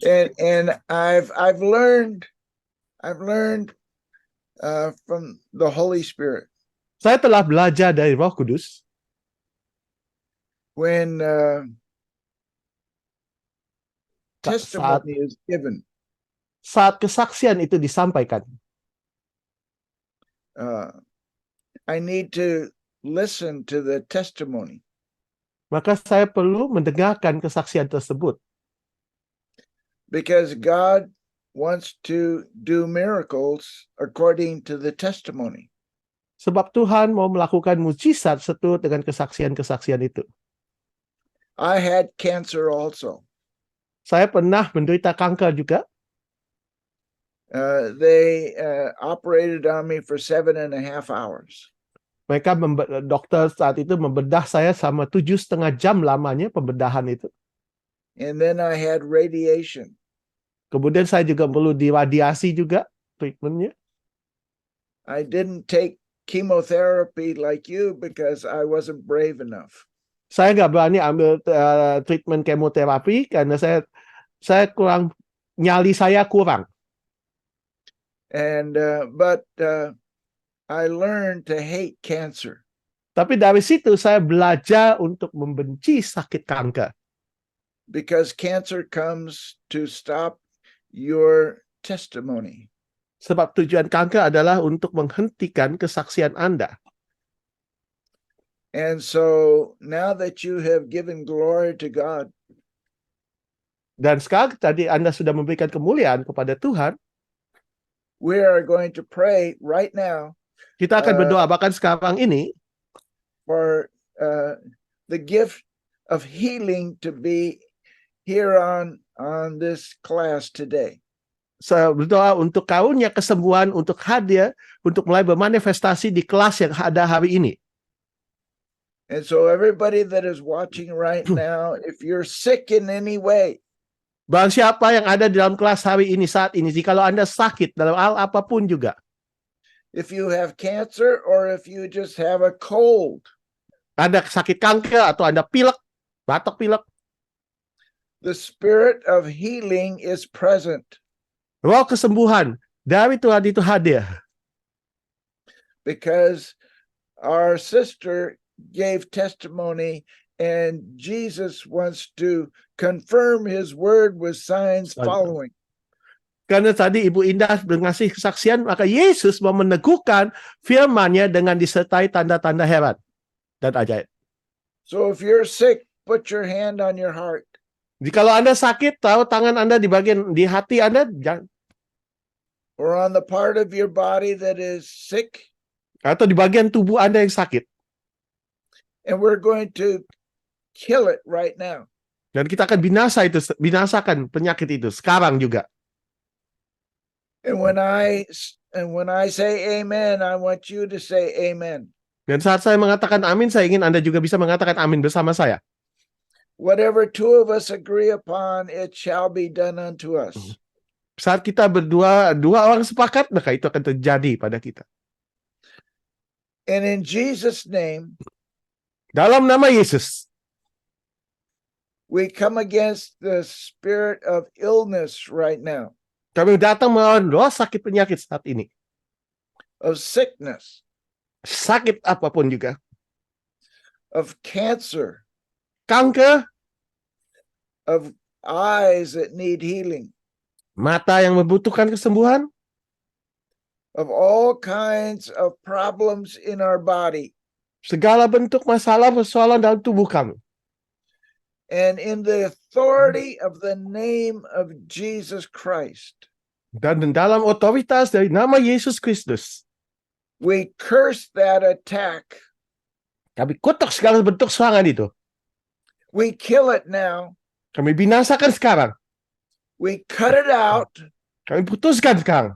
and I've learned from the Holy Spirit Saya telah belajar dari Roh Kudus when saat, testimony is given. saat kesaksian itu disampaikan. I need to listen to the testimony. Maka saya perlu mendengarkan kesaksian tersebut. Because God wants to do miracles according to the testimony. Sebab Tuhan mau melakukan mujizat seturut dengan kesaksian-kesaksian itu. I had cancer also. Saya pernah menderita kanker juga. They operated on me for 7.5 hours. Mereka dokter saat itu membedah saya sama 7,5 jam lamanya pembedahan itu. And then I had radiation. Kemudian saya juga perlu diradiasi juga treatmentnya. I didn't take chemotherapy like you because I wasn't brave enough. Saya nggak berani ambil treatment kemoterapi karena saya kurang, nyali saya kurang. And but I learned to hate cancer. Tapi dari situ saya belajar untuk membenci sakit kanker. Because cancer comes to stop your testimony. Sebab tujuan kanker adalah untuk menghentikan kesaksian Anda. And so now that you have given glory to God, dan sekarang tadi Anda sudah memberikan kemuliaan kepada Tuhan, we are going to pray right now. Kita akan berdoa bahkan sekarang ini for the gift of healing to be here on this class today. Saya berdoa untuk karunia kesembuhan untuk hadir, untuk mulai bermanifestasi di kelas yang ada hari ini. And so everybody that is watching right now, if you're sick in any way, barang siapa yang ada di dalam kelas hari ini saat ini, jikalau Anda sakit dalam hal apapun juga, if you have cancer or if you just have a cold, Anda sakit kanker atau Anda pilek, batuk pilek, the spirit of healing is present. Roh kesembuhan dari Tuhan itu hadir. Because our sister gave testimony and Jesus wants to confirm his word with signs following. Karena tadi Ibu Indah mengasih kesaksian, maka Yesus mau meneguhkan firman-Nya dengan disertai tanda-tanda heran dan ajaib. So if you're sick, put your hand on your heart. Jikalau Anda sakit, tahu tangan Anda di bagian di hati Anda, or on the part of your body that is sick, atau di bagian tubuh Anda yang sakit. And we're going to kill it right now. Dan kita akan binasakan penyakit itu sekarang juga. And when I say amen, I want you to say amen. Dan saat saya mengatakan amin, saya ingin Anda juga bisa mengatakan amin bersama saya. Whatever two of us agree upon, it shall be done unto us. Saat kita dua orang sepakat, maka itu akan terjadi pada kita. And in Jesus' name, dalam nama Yesus, we come against the spirit of illness right now. Kami datang melawan roh sakit penyakit saat ini. Of sickness. Sakit apapun juga. Of cancer. Kanker. Of eyes that need healing. Mata yang membutuhkan kesembuhan. Of all kinds of problems in our body. Segala bentuk masalah persoalan dalam tubuh kami. And in the authority of the name of Jesus Christ. Dan dalam otoritas dari nama Yesus Kristus. We curse that attack. Kami kutuk segala bentuk serangan itu. We kill it now. Kami binasakan sekarang. We cut it out. Kami putuskan sekarang.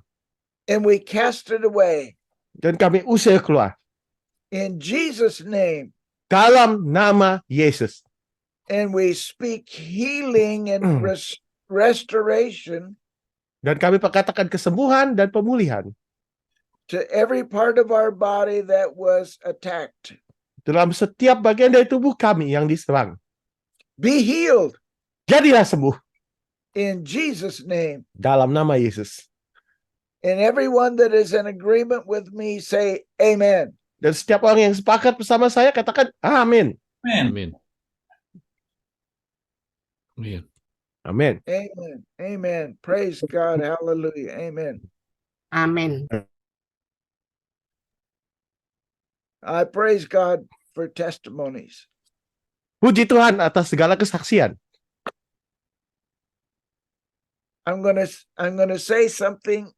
And we cast it away. Dan kami usir keluar. In Jesus' name. Dalam nama Yesus. And we speak healing and restoration. Dan kami perkatakan kesembuhan dan pemulihan. To every part of our body that was attacked. Dalam setiap bagian dari tubuh kami yang diserang. Be healed. Jadilah sembuh in Jesus' name. dalam nama Yesus. And everyone that is in agreement with me say amen. Dan setiap orang yang sepakat bersama saya katakan amin. Amen. Amen. Amin. Amen. Amen. Praise God. Hallelujah. Amen. Amin. I praise God for testimonies. Puji Tuhan atas segala kesaksian. I'm gonna say something,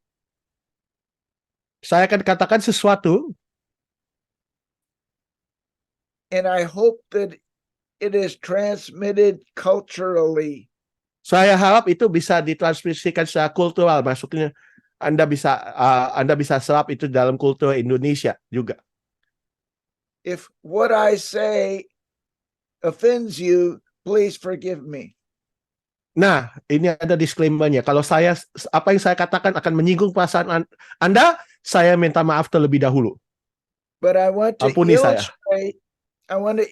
Saya akan katakan sesuatu and I hope that it is transmitted culturally. Saya harap itu bisa ditransmisikan secara kultural, maksudnya Anda bisa serap itu dalam kultur Indonesia juga. If what I say offends you, please forgive me. Nah, ini ada disclaimer-nya. Kalau apa yang saya katakan akan menyinggung perasaan Anda, saya minta maaf terlebih dahulu. But I want to Ampuni saya.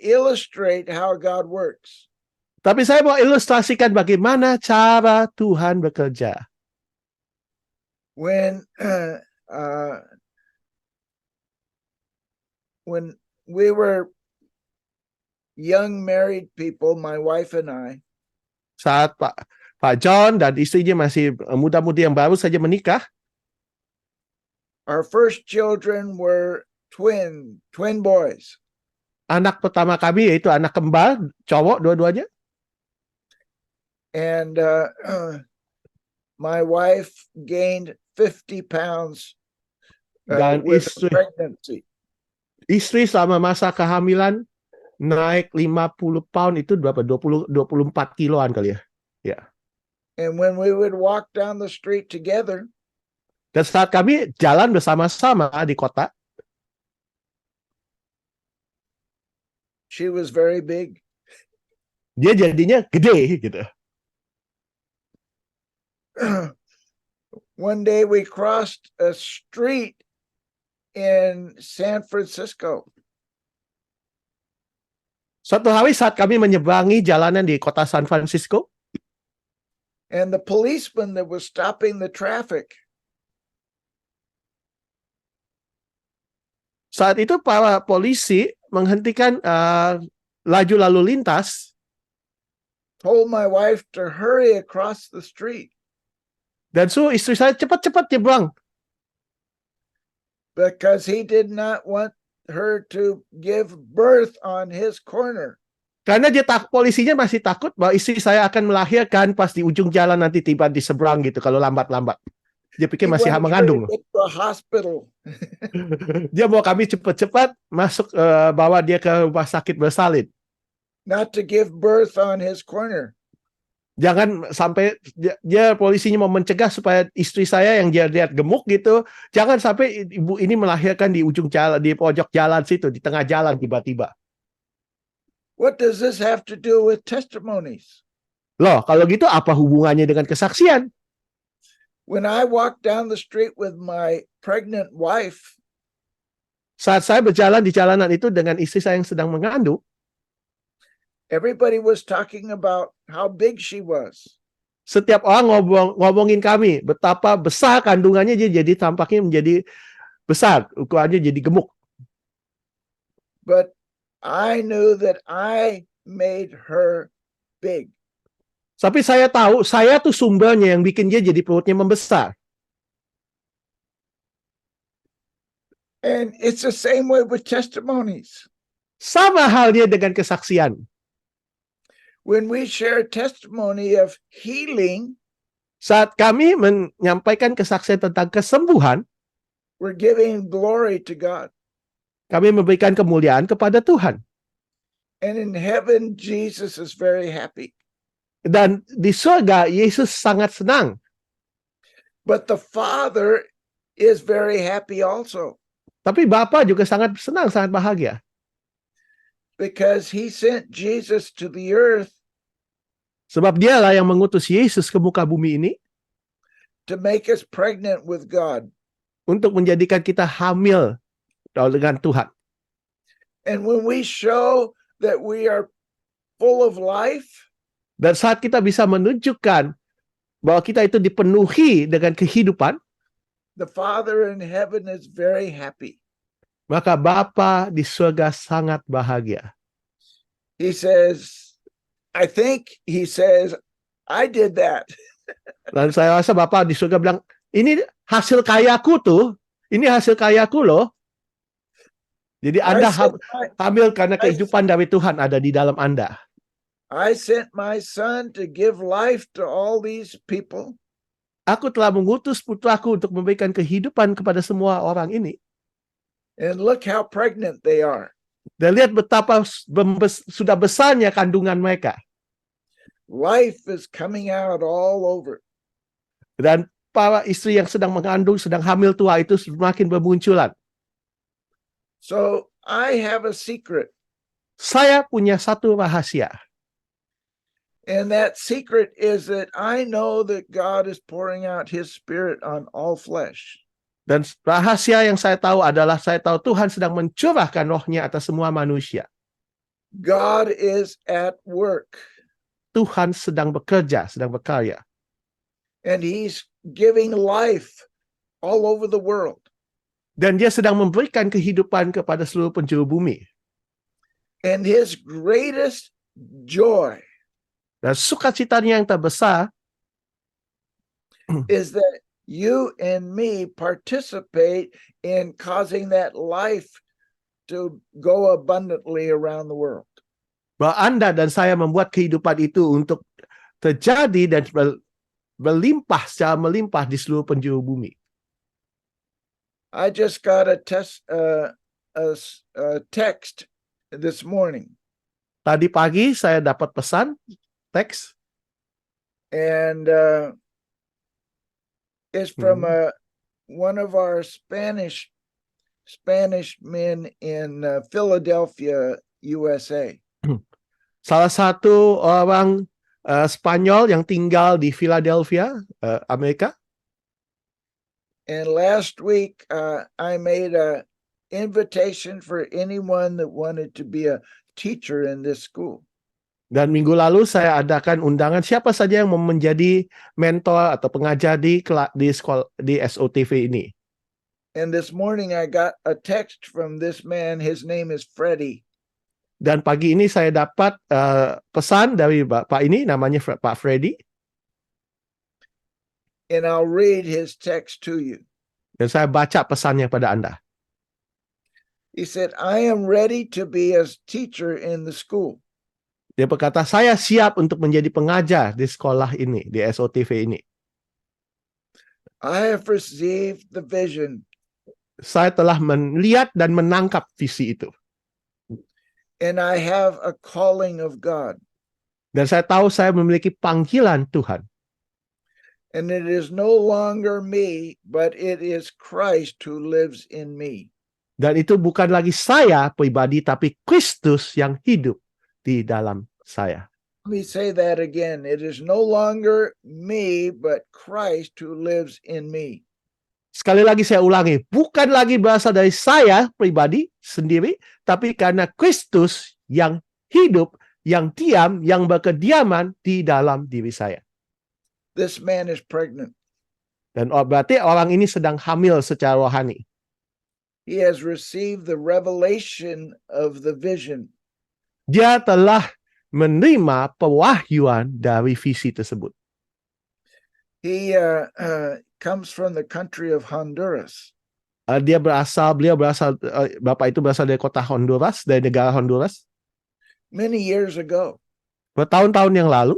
illustrate how God works. Tapi saya mau ilustrasikan bagaimana cara Tuhan bekerja. When we were young married people, my wife and I, Saat Pak John dan istrinya masih muda-mudi yang baru saja menikah, our first children were twin boys. anak pertama kami yaitu anak kembar, cowok dua-duanya. And my wife gained 50 pounds Dan with the pregnancy. Istri selama masa kehamilan naik 50 pound, itu berapa? 24 kiloan kali ya. And when we would walk down the street together, Dan saat kami jalan bersama-sama di kota, she was very big. dia jadinya gede gitu. One day we crossed a street in San Francisco. Suatu hari saat kami menyeberangi jalanan di kota San Francisco, And the policeman that was stopping the traffic, saat itu para polisi menghentikan laju lalu lintas, told my wife to hurry across the street dan suruh istri saya cepat-cepat nyebrang because he did not want her to give birth on his corner. karena polisinya masih takut bahwa istri saya akan melahirkan pas di ujung jalan nanti tiba di seberang gitu kalau lambat-lambat. Dia pikir He masih wanted her mengandung. to get to a hospital. Dia mau kami cepat-cepat masuk, bawa dia ke rumah sakit bersalin. Not to give birth on his corner. Jangan sampai dia polisinya mau mencegah supaya istri saya yang dia lihat gemuk gitu, jangan sampai ibu ini melahirkan di ujung jalan, di pojok jalan situ, di tengah jalan tiba-tiba. What does this have to do with testimonies? Loh, kalau gitu apa hubungannya dengan kesaksian? When I walked down the street with my pregnant wife, Saat saya berjalan di jalanan itu dengan istri saya yang sedang mengandung, everybody was talking about how big she was. setiap orang ngomongin kami betapa besar kandungannya, dia jadi tampaknya menjadi besar, ukurannya jadi gemuk. But I knew that I made her big. Tapi saya tahu, saya tuh sumbernya yang bikin dia jadi perutnya membesar. And it's the same way with testimonies. Sama halnya dengan kesaksian. When we share testimony of healing, Saat kami menyampaikan kesaksian tentang kesembuhan, we're giving glory to God. kami memberikan kemuliaan kepada Tuhan. And in heaven, Jesus is very happy. Dan di surga, Yesus sangat senang. But the Father is very happy also, Tapi Bapa juga sangat senang, sangat bahagia. because he sent Jesus to the earth Sebab dialah yang mengutus Yesus ke muka bumi ini to make us pregnant with God. untuk menjadikan kita hamil dengan Tuhan. And when we show that we are full of life, Dan saat kita bisa menunjukkan bahwa kita itu dipenuhi dengan kehidupan, the Father in heaven is very happy. maka Bapa di surga sangat bahagia. He says, he says, I did that. Dan saya rasa Bapa di surga bilang, ini hasil karyaku tuh, ini hasil karyaku loh. Jadi Anda hamil karena kehidupan dari Tuhan ada di dalam Anda. I sent my son to give life to all these people. Aku telah mengutus putraku untuk memberikan kehidupan kepada semua orang ini. And look how pregnant they are. Dan lihat betapa sudah besarnya kandungan mereka. Life is coming out all over. Dan para istri yang sedang mengandung, sedang hamil tua itu semakin bermunculan. So I have a secret. Saya punya satu rahasia. And that secret is that I know that God is pouring out his spirit on all flesh. Dan rahasia yang saya tahu adalah saya tahu Tuhan sedang mencurahkan rohnya atas semua manusia. God is at work. Tuhan sedang bekerja, sedang berkarya. And he's giving life all over the world. Dan dia sedang memberikan kehidupan kepada seluruh penjuru bumi. And his greatest joy Dan sukacitanya yang terbesar is that you and me participate in causing that life to go abundantly around the world. bahwa Anda dan saya membuat kehidupan itu untuk terjadi dan berlimpah secara melimpah di seluruh penjuru bumi. I just got a text this morning. Tadi pagi saya dapat pesan teks, and it's from one of our Spanish men in Philadelphia, USA. Salah satu orang Spanyol yang tinggal di Philadelphia, Amerika. And last week I made a invitation for anyone that wanted to be a teacher in this school. Dan minggu lalu saya adakan undangan siapa saja yang mau menjadi mentor atau pengajar di sekolah di SOTV ini. And this morning I got a text from this man. His name is Freddie. Dan pagi ini saya dapat pesan dari Bapak ini, namanya Pak Freddy. And I'll read his text to you. Dan saya baca pesannya pada Anda. He said, I am ready to be a teacher in the school. Dia berkata, saya siap untuk menjadi pengajar di sekolah ini, di SOTV ini. I have received the vision. Saya telah melihat dan menangkap visi itu. And I have a calling of God. Dan saya tahu saya memiliki panggilan Tuhan. And it is no longer me, but it is Christ who lives in me. Dan itu bukan lagi saya pribadi, tapi Kristus yang hidup di dalam saya. Let me say that again. It is no longer me, but Christ who lives in me. Sekali lagi saya ulangi, bukan lagi berasal dari saya pribadi sendiri, tapi karena Kristus yang hidup, yang diam, yang berkediaman di dalam diri saya. This man is pregnant. Dan berarti orang ini sedang hamil secara rohani. He has received the revelation of the vision. Dia telah menerima pewahyuan dari visi tersebut. He comes from the country of Honduras. Bapak itu berasal dari kota Honduras, dari negara Honduras. Many years ago. Bertahun-tahun yang lalu.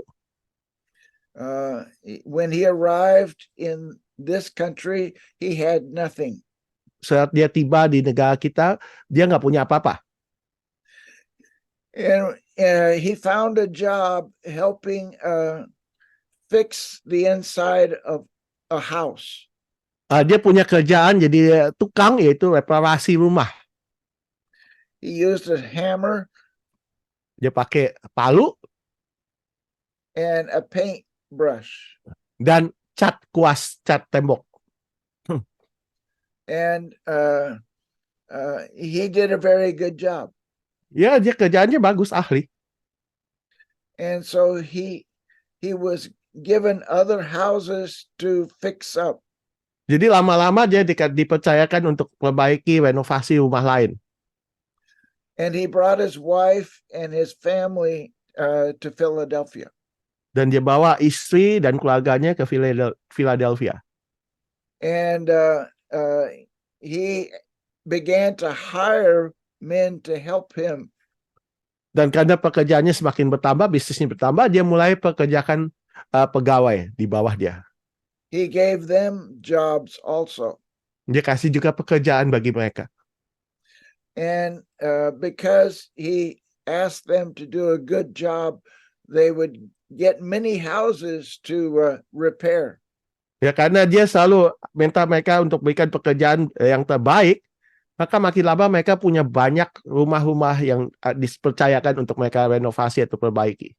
When he arrived in this country, he had nothing. Saat dia tiba di negara kita, dia nggak punya apa-apa. And he found a job helping fix the inside of a house. Dia punya kerjaan jadi tukang, yaitu reparasi rumah. He used a hammer. Dia pakai palu and a paint brush. Dan cat kuas, cat tembok. And he did a very good job. Ya, dia kerjaannya bagus, ahli. And so he he was given other houses to fix up. Jadi lama-lama dia dipercayakan untuk memperbaiki renovasi rumah lain. And he brought his wife and his family to Philadelphia. Dan dia bawa istri dan keluarganya ke Philadelphia. And he began to hire men to help him. Dan karena pekerjaannya semakin bertambah, bisnisnya bertambah, dia mulai pekerjakan pegawai di bawah dia. He gave them jobs also. Dia kasih juga pekerjaan bagi mereka. And because he asked them to do a good job, they would get many houses to repair. Ya, karena dia selalu minta mereka untuk berikan pekerjaan yang terbaik, maka makin lama mereka punya banyak rumah-rumah yang dipercayakan untuk mereka renovasi atau perbaiki.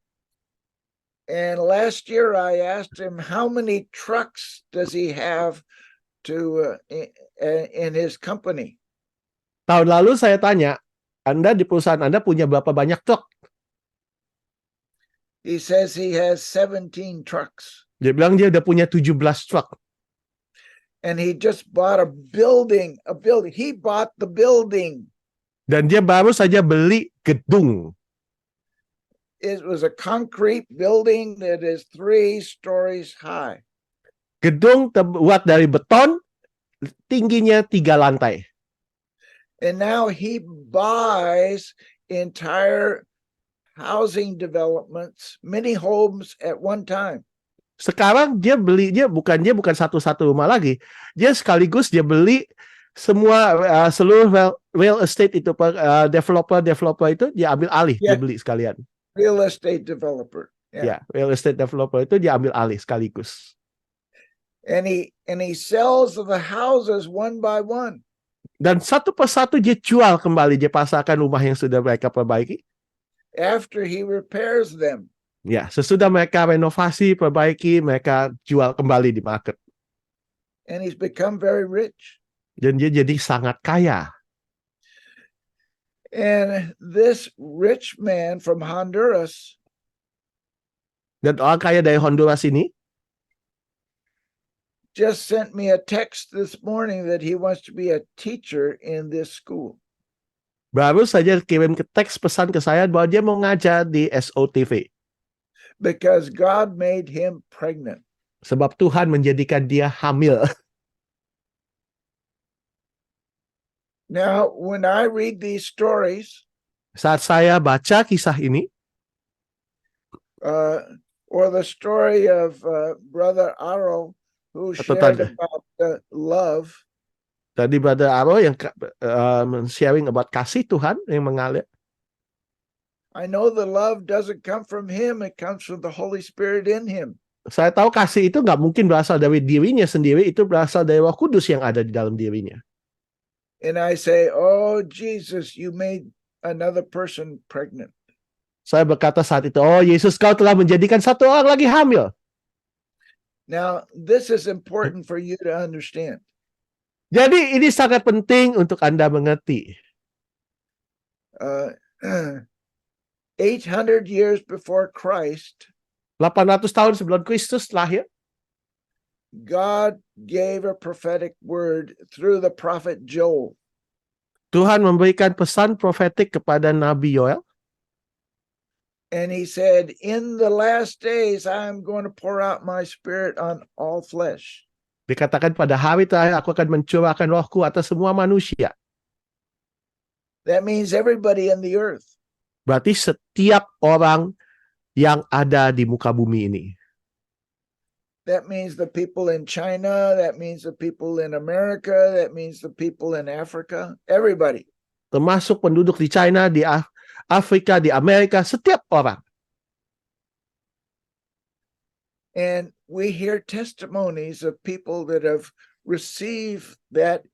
And last year I asked him, how many trucks does he have to in his company? Tahun lalu saya tanya, Anda di perusahaan Anda punya berapa banyak truk? He says he has 17 trucks. Dia bilang dia udah punya 17 truk. And he just bought a building. He bought the building. Dan dia baru saja beli gedung. It was a concrete building that is 3 stories high. Gedung terbuat dari beton, tingginya 3 lantai. And now he buys entire housing developments, many homes at one time. Sekarang dia bukan satu-satu rumah lagi. Dia sekaligus dia beli semua seluruh real estate itu developer itu dia ambil alih, dia beli sekalian. Real estate developer. Ya, real estate developer itu dia ambil alih sekaligus. And he sells the houses one by one. Dan satu persatu dia jual kembali, dia pasarkan rumah yang sudah mereka perbaiki. After he repairs them. Ya, sesudah mereka renovasi, perbaiki, mereka jual kembali di market. And he's become very rich. Dan dia jadi sangat kaya. And this rich man from Honduras, dan orang kaya dari Honduras ini just sent me a text this morning that he wants to be a teacher in this school. Baru saja kirim teks pesan ke saya bahwa dia mau ngajar di SOTV. Because God made him pregnant. Sebab Tuhan menjadikan dia hamil. Now, when I read these stories, saat saya baca kisah ini, or the story of Brother Aro, who shared about love. Tadi Brother Aro yang sharing about kasih Tuhan yang mengalir. I know the love doesn't come from him, it comes from the Holy Spirit in him. Saya tahu kasih itu nggak mungkin berasal dari dirinya sendiri, itu berasal dari Roh Kudus yang ada di dalam dirinya. And I say, oh Jesus, you made another person pregnant. Saya berkata saat itu, oh Yesus, kau telah menjadikan satu orang lagi hamil. Now, this is important for you to understand. Jadi ini sangat penting untuk Anda mengerti. 800 years before Christ, 800 tahun sebelum Kristus lahir, God gave a prophetic word through the prophet Joel. Tuhan memberikan pesan profetik kepada Nabi Yoel. And he said, in the last days, I'm going to pour out my spirit on all flesh. Dikatakan pada hari terakhir aku akan mencurahkan rohku atas semua manusia. That means everybody in the earth. Berarti setiap orang yang ada di muka bumi ini. That means the people in China, that means the people in America, that means the people in Africa, everybody. Termasuk penduduk di China, di Afrika, di Amerika, setiap orang. And we hear testimonies of people that have received that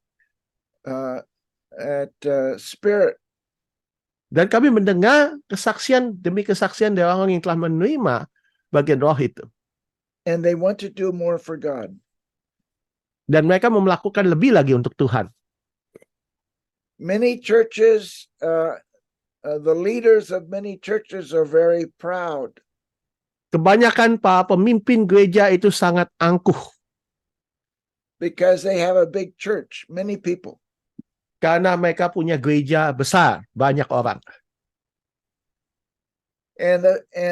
spirit. Dan kami mendengar kesaksian demi kesaksian dari orang yang telah menerima bagian roh itu. And they want to do more for God. Dan mereka mau melakukan lebih lagi untuk Tuhan. Many churches, the leaders of many churches are very proud. Kebanyakan para pemimpin gereja itu sangat angkuh because they have a big church, many people. karena mereka punya gereja besar, banyak orang. And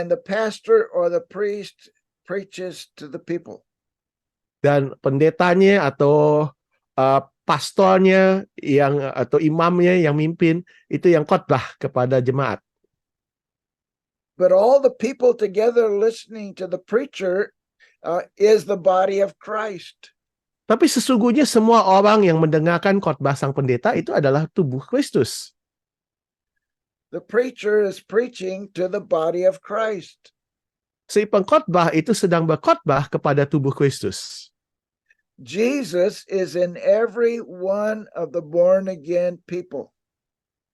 the pastor or the priest preaches to the people. Dan pendetanya atau pastornya atau imamnya yang mimpin itu yang khotbah kepada jemaat. But all the people together listening to the preacher is the body of Christ. Tapi sesungguhnya semua orang yang mendengarkan khotbah sang pendeta itu adalah tubuh Kristus. The preacher is preaching to the body of Christ. Si pengkhotbah itu sedang berkhotbah kepada tubuh Kristus. Jesus is in every one of the born again people.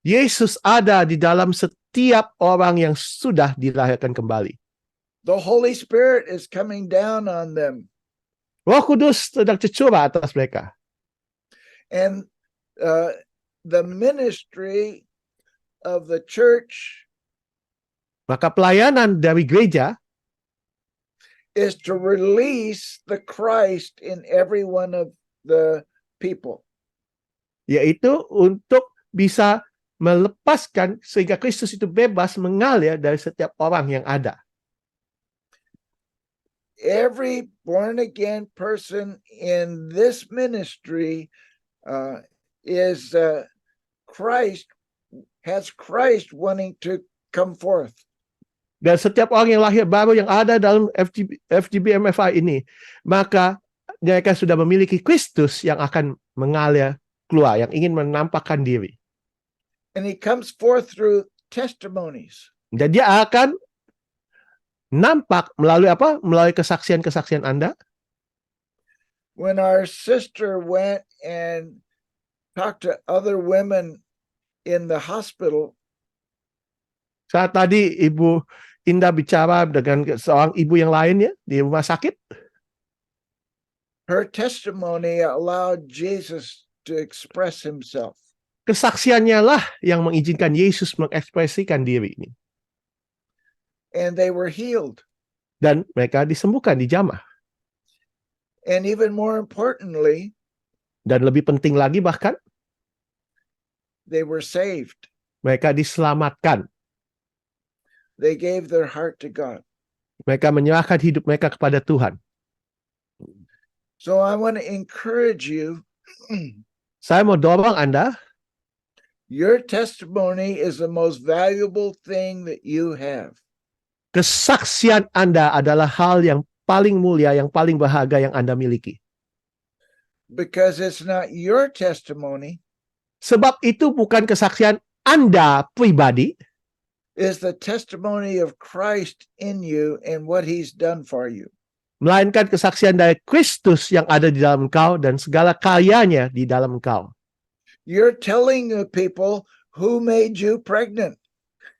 Yesus ada di dalam setiap orang yang sudah dilahirkan kembali. The Holy Spirit is coming down on them. Roh Kudus sedang tercurah atas mereka. And the ministry of the church Maka pelayanan dari gereja is to release the Christ in every one of the people. yaitu untuk bisa melepaskan sehingga Kristus itu bebas mengalir dari setiap orang yang ada. Every born again person in this ministry is Christ, has Christ wanting to come forth. Dan setiap orang yang lahir baru yang ada dalam FGBMFI ini, maka mereka sudah memiliki Kristus yang akan mengalir keluar, yang ingin menampakkan diri. And he comes forth through testimonies. Dan dia akan nampak melalui apa? Melalui kesaksian-kesaksian Anda. When our sister went and talked to other women in the hospital, Saat tadi Ibu Indah bicara dengan seorang ibu yang lainnya di rumah sakit, her testimony allowed Jesus to express himself. kesaksiannya lah yang mengizinkan Yesus mengekspresikan diri ini. And they were healed. Dan mereka disembuhkan, dijamah. And even more importantly, Dan lebih penting lagi bahkan, they were saved. mereka diselamatkan. They gave their heart to God. Mereka menyerahkan hidup mereka kepada Tuhan. So I want to encourage you. Saya mau dorong Anda, Your testimony is the most valuable thing that you have. kesaksian Anda adalah hal yang paling mulia, yang paling berharga yang Anda miliki. Because it's not your testimony, Sebab itu bukan kesaksian Anda pribadi, it's the testimony of Christ in you and what he's done for you. melainkan kesaksian dari Kristus yang ada di dalam engkau dan segala karyanya di dalam engkau. You're telling the people who made you pregnant.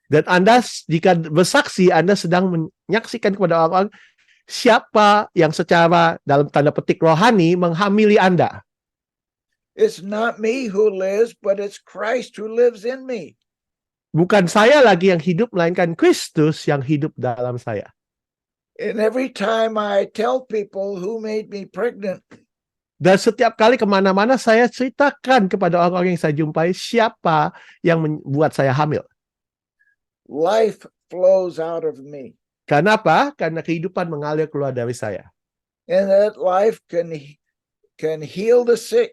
Dan Anda jika bersaksi, Anda sedang menyaksikan kepada orang siapa yang secara dalam tanda petik rohani menghamili Anda. It's not me who lives, but it's Christ who lives in me. Bukan saya lagi yang hidup, melainkan Kristus yang hidup dalam saya. And every time I tell people who made me pregnant, Dan setiap kali kemana-mana saya ceritakan kepada orang-orang yang saya jumpai siapa yang membuat saya hamil. life flows out of me. Kenapa? Karena kehidupan mengalir keluar dari saya. And that life can heal the sick.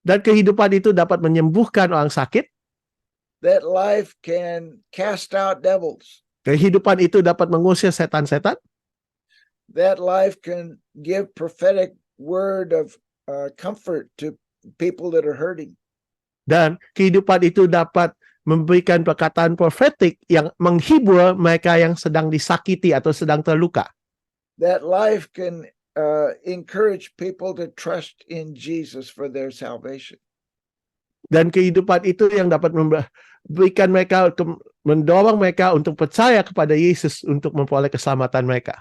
Dan kehidupan itu dapat menyembuhkan orang sakit. That life can cast out devils. Kehidupan itu dapat mengusir setan-setan. That life can give prophetic word of comfort to people that are hurting. Dan kehidupan itu dapat memberikan perkataan profetik yang menghibur mereka yang sedang disakiti atau sedang terluka. That life can encourage people to trust in Jesus for their salvation. Dan kehidupan itu yang dapat memberikan mereka, mendorong mereka untuk percaya kepada Yesus untuk memperoleh keselamatan mereka.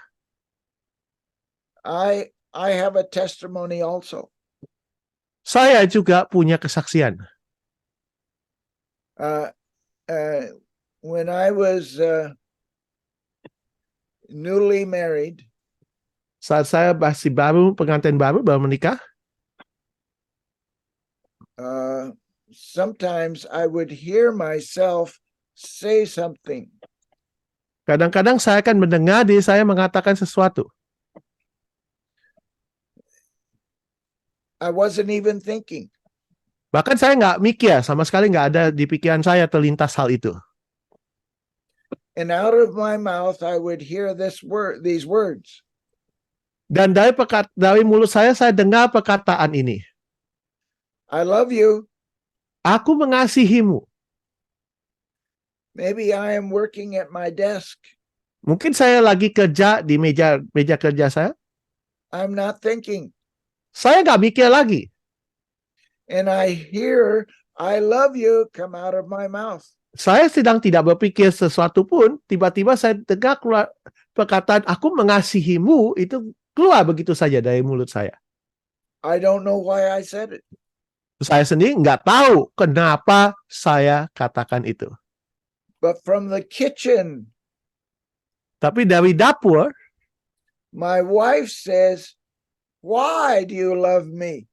I have a testimony also. Saya juga punya kesaksian. When I was newly married, saat saya masih pengantin baru menikah, sometimes I would hear myself say something. kadang-kadang saya akan mendengar diri saya mengatakan sesuatu. I wasn't even thinking. Bahkan saya nggak mikir, sama sekali nggak ada di pikiran saya terlintas hal itu. And out of my mouth, I would hear these words. Dan dari mulut saya dengar perkataan ini. I love you. Aku mengasihimu. Maybe I am working at my desk. Mungkin saya lagi kerja di meja kerja saya. I'm not thinking. Saya nggak mikir lagi. And I hear, I love you come out of my mouth. Saya sedang tidak berpikir sesuatu pun, tiba-tiba saya dengar keluar perkataan aku mengasihimu itu keluar begitu saja dari mulut saya. I don't know why I said it. Saya sendiri nggak tahu kenapa saya katakan itu. But from the kitchen, Tapi dari dapur, my wife says, why do you love me?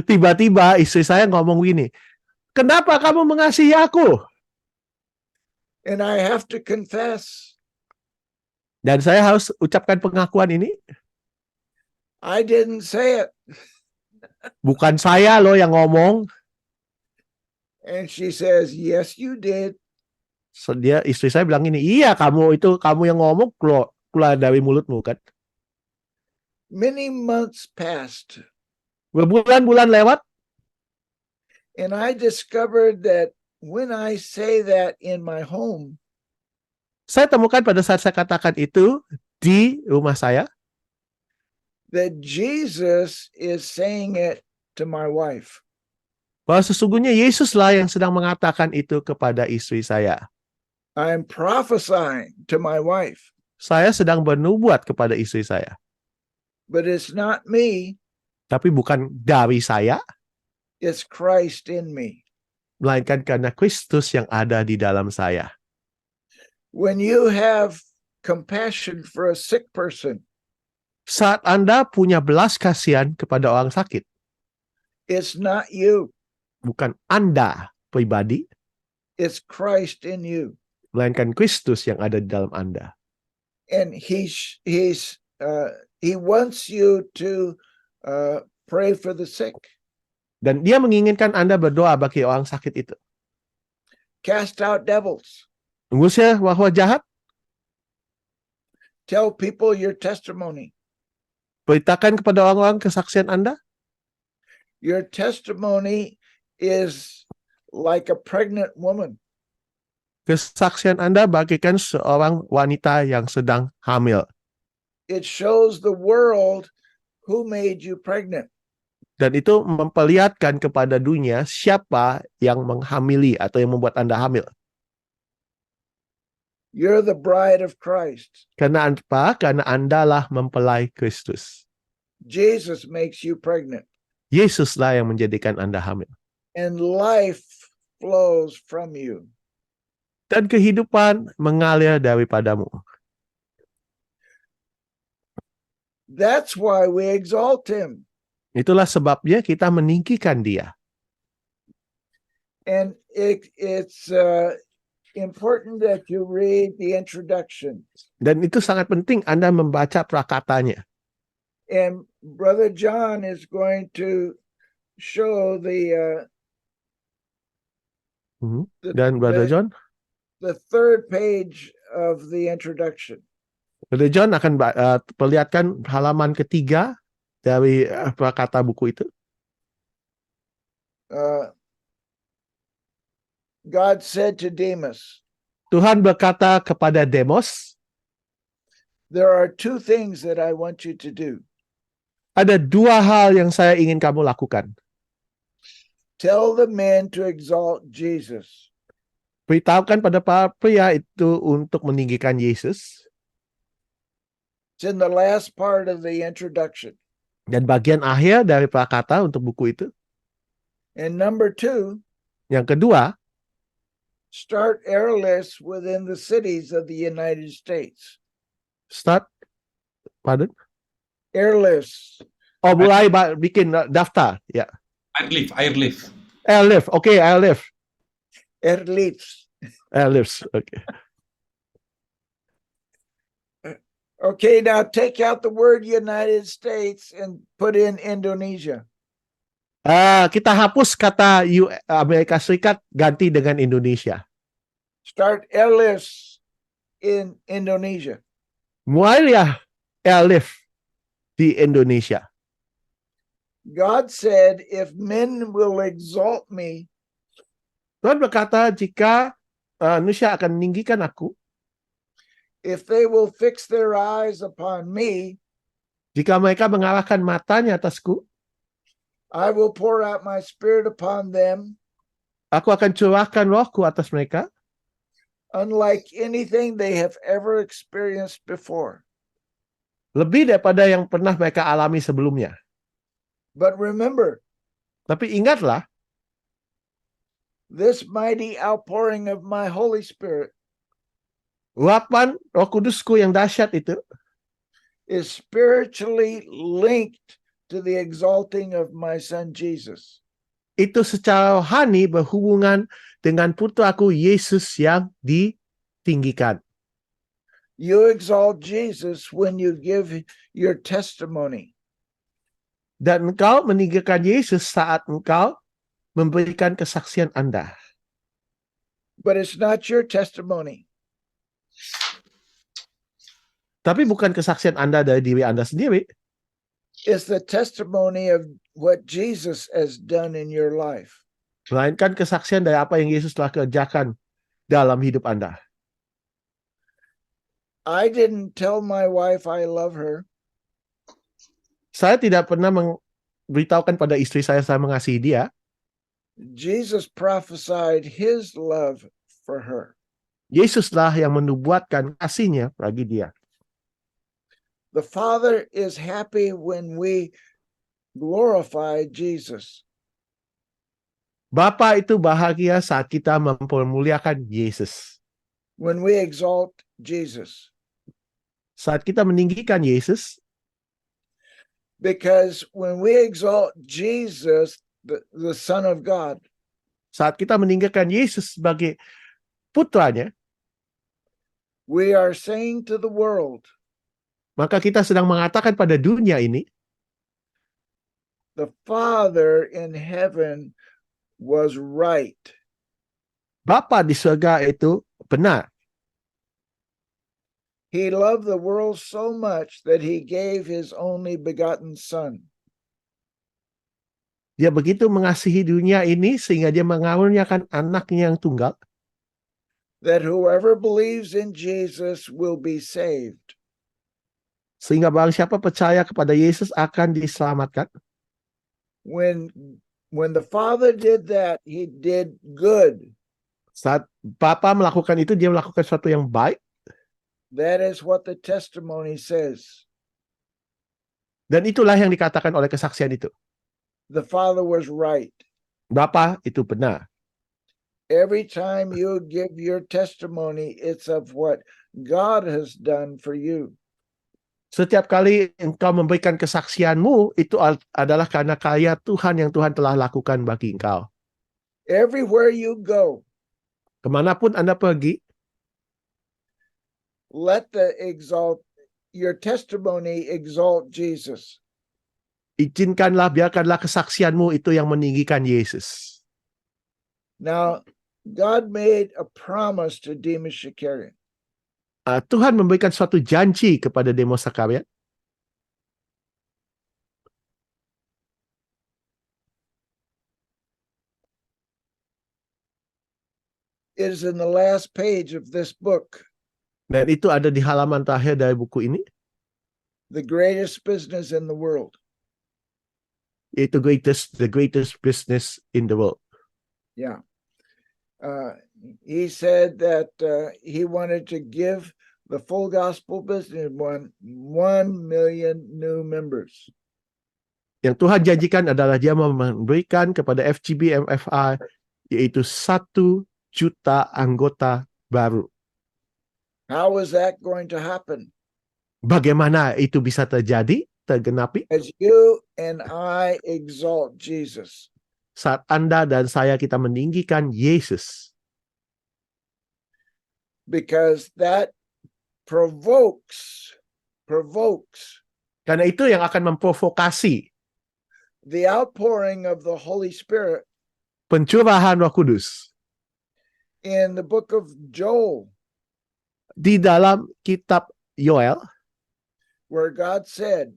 tiba-tiba istri saya ngomong gini, kenapa kamu mengasihi aku? And I have to confess, Dan saya harus ucapkan pengakuan ini, I didn't say it. bukan saya loh yang ngomong. And she says, yes, you did. Istri saya bilang ini, iya kamu yang ngomong keluar dari mulutmu kan. Many months passed, Berbulan-bulan lewat, and I discovered that when I say that in my home, saya temukan pada saat saya katakan itu di rumah saya, that Jesus is saying it to my wife. bahwa sesungguhnya Yesuslah yang sedang mengatakan itu kepada istri saya. I'm prophesying to my wife, Saya sedang bernubuat kepada istri saya. but it's not me, Tapi bukan dari saya, it's Christ in me. melainkan karena Kristus yang ada di dalam saya. When you have compassion for a sick person, Saat Anda punya belas kasihan kepada orang sakit, it's not you, bukan Anda pribadi, it's Christ in you. melainkan Kristus yang ada di dalam Anda. And he wants you to pray for the sick, Dan dia menginginkan Anda berdoa bagi orang sakit itu. cast out devils, Mengusir roh jahat, tell people your testimony. beritakan kepada orang-orang kesaksian Anda. Your testimony is like a pregnant woman. Kesaksian Anda bagaikan seorang wanita yang sedang hamil. It shows the world who made you pregnant. Dan itu memperlihatkan kepada dunia siapa yang menghamili atau yang membuat Anda hamil. You're the bride of Christ. Karena apa? Karena Andalah mempelai Kristus. Jesus makes you pregnant. Yesuslah yang menjadikan Anda hamil. And life flows from you. Dan kehidupan mengalir daripadamu. That's why we exalt him. Itulah sebabnya kita meninggikan dia. And it's important that you read the introduction. Dan itu sangat penting Anda membaca prakatanya. And Brother John is going to show Dan Brother John? the third page of the introduction. Brother John akan perlihatkan halaman ketiga dari prakata buku itu. God said to Demas, Tuhan berkata kepada Demos, there are two things that I want you to do. ada dua hal yang saya ingin kamu lakukan. Tell the men to exalt Jesus. Beritahukan pada para pria itu untuk meninggikan Yesus. It's in the last part of the introduction. Dan bagian akhir dari prakata untuk buku itu. And number two, Yang kedua, start airlifts within the cities of the United States. Start, pardon? Airlifts. Oh, mulai bikin daftar. Ya. Airlift. Airlift. Oke, airlift. Airlifts. Airlifts. Oke. Okay, now take out the word United States and put in Indonesia. Kita hapus kata Amerika Serikat, ganti dengan Indonesia. Start airlifts in Indonesia. Mulai ya airlift di Indonesia. God said, if men will exalt me, Tuhan berkata, jika manusia akan meninggikan aku, if they will fix their eyes upon me, jika mereka mengarahkan matanya atasku, I will pour out my spirit upon them, aku akan curahkan rohku atas mereka, unlike anything they have ever experienced before. lebih daripada yang pernah mereka alami sebelumnya. But remember, Tapi ingatlah, this mighty outpouring of my Holy Spirit luapan roh kudusku yang dahsyat itu, is spiritually linked to the exalting of my son Jesus. itu secara rohani berhubungan dengan putraku Yesus yang ditinggikan. You exalt Jesus when you give your testimony. Dan engkau meninggikan Yesus saat engkau memberikan kesaksian Anda. But it's not your testimony. Tapi bukan kesaksian Anda dari diri Anda sendiri. It's the testimony of what Jesus has done in your life. Melainkan kesaksian dari apa yang Yesus telah kerjakan dalam hidup Anda. I didn't tell my wife I love her. Saya tidak pernah memberitahukan pada istri saya mengasihi dia. Jesus prophesied his love for her. Yesuslah yang menubuatkan kasihnya bagi dia. The Father is happy when we glorify Jesus. Bapa itu bahagia saat kita mempermuliakan Yesus. When we exalt Jesus. Saat kita meninggikan Yesus, Because when we exalt Jesus, the Son of God, saat kita meninggikan Yesus sebagai putranya, we are saying to the world, maka kita sedang mengatakan pada dunia ini, the Father in heaven was right. Bapa di surga itu benar. He loved the world so much that he gave his only begotten Son, Dia begitu mengasihi dunia ini sehingga dia mengaruniakan anaknya yang tunggal, that whoever believes in Jesus will be saved. sehingga barang siapa percaya kepada Yesus akan diselamatkan. When the Father did that, he did good. Saat Bapa melakukan itu, dia melakukan sesuatu yang baik. That is what the testimony says. Dan itulah yang dikatakan oleh kesaksian itu. The Father was right. Bapa itu benar. Every time you give your testimony, it's of what God has done for you. Setiap kali engkau memberikan kesaksianmu, itu adalah karena karya Tuhan yang Tuhan telah lakukan bagi engkau. Everywhere you go, Kemanapun Anda pergi, let your testimony exalt Jesus. izinkanlah, biarkanlah kesaksianmu itu yang meninggikan Yesus. Now, God made a promise to Demas Shakarian. Tuhan memberikan suatu janji kepada Demos Sakarian. It is in the last page of this book, Dan itu ada di halaman terakhir dari buku ini, the greatest business in the world. yaitu the greatest business in the world. Yeah. He said that he wanted to give the full gospel business 1 million new members. Yang Tuhan janjikan adalah dia memberikan kepada FGB MFI yaitu 1 juta anggota baru. How is that going to happen? Bagaimana itu bisa tergenapi? as you and I exalt Jesus. Saat Anda dan saya kita meninggikan Yesus. Because that provokes Karena itu yang akan memprovokasi the outpouring of the Holy Spirit pencurahan Roh Kudus. in the book of Joel, Di dalam kitab Yoel, where God said,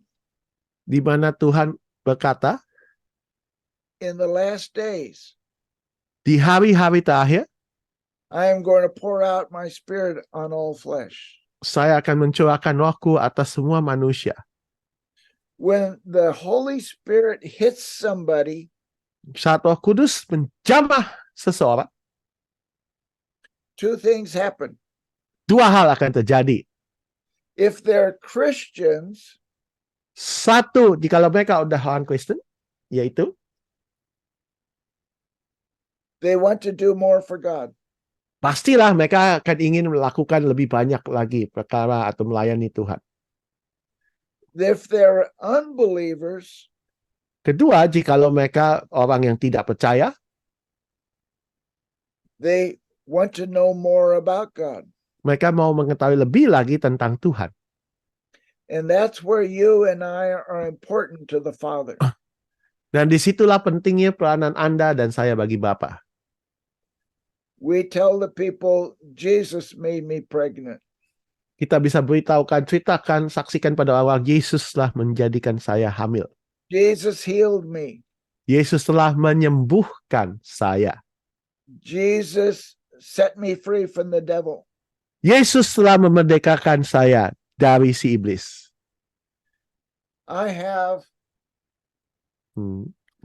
di mana Tuhan berkata, in the last days, di hari-hari terakhir, I am going to pour out my spirit on all flesh. saya akan mencurahkan rohku atas semua manusia. When the Holy Spirit hits somebody, Saat Roh Kudus menjamah seseorang, two things happen. dua hal akan terjadi. If they're Christians, Satu, jikalau mereka udah orang Kristen, yaitu they want to do more for God. pastilah mereka akan ingin melakukan lebih banyak lagi perkara atau melayani Tuhan. If they're unbelievers, Kedua, jikalau mereka orang yang tidak percaya, they want to know more about God. mereka mau mengetahui lebih lagi tentang Tuhan. And that's where you and I are important to the Father. Dan disitulah pentingnya peranan Anda dan saya bagi Bapa. We tell the people, Jesus made me pregnant. Kita bisa beritahukan, ceritakan, saksikan pada orang, Yesuslah menjadikan saya hamil. Jesus healed me. Yesus telah menyembuhkan saya. Jesus set me free from the devil. Yesus telah memerdekakan saya dari si iblis. I have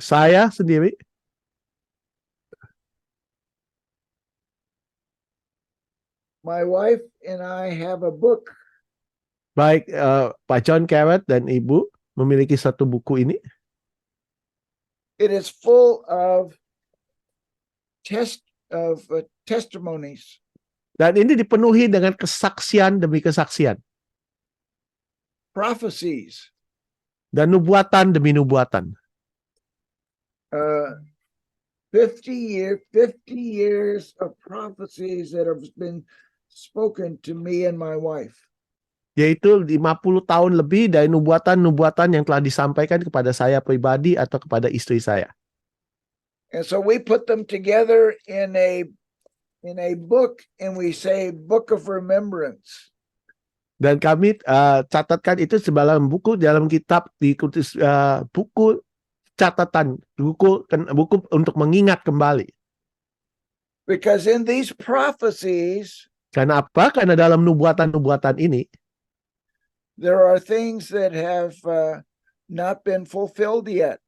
Saya sendiri my wife and I have a book. baik Pak John Carrot dan Ibu memiliki satu buku ini. It is full of testimonies. Dan ini dipenuhi dengan kesaksian demi kesaksian. Prophecies. Dan nubuatan demi nubuatan. 50 years of prophecies that have been spoken to me and my wife. Yaitu 50 tahun lebih dari nubuatan-nubuatan yang telah disampaikan kepada saya pribadi atau kepada istri saya. And so we put them together in a book and we say Book of Remembrance. Dan kami catatkan itu dalam buku, dalam kitab, dikutus buku catatan, buku untuk mengingat kembali. Because in these prophecies, Karena apa? Karena dalam nubuatan-nubuatan ini, there are things that have not been fulfilled yet.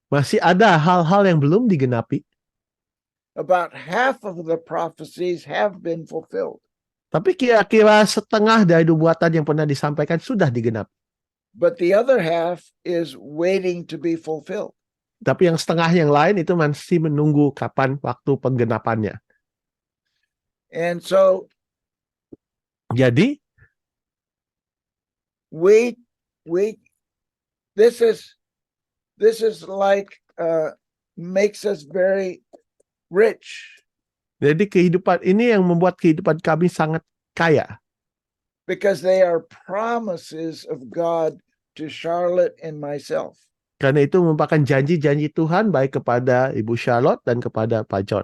masih ada hal-hal yang belum digenapi. About half of the prophecies have been fulfilled. Tapi kira-kira setengah dari nubuatan yang pernah disampaikan sudah digenapi. But the other half is waiting to be fulfilled. Tapi yang setengah yang lain itu masih menunggu kapan waktu penggenapannya. And so Jadi, this is like makes us very rich. jadi kehidupan ini yang membuat kehidupan kami sangat kaya. Because they are promises of God to Charlotte and myself. Karena itu merupakan janji-janji Tuhan baik kepada Ibu Charlotte dan kepada Pak John.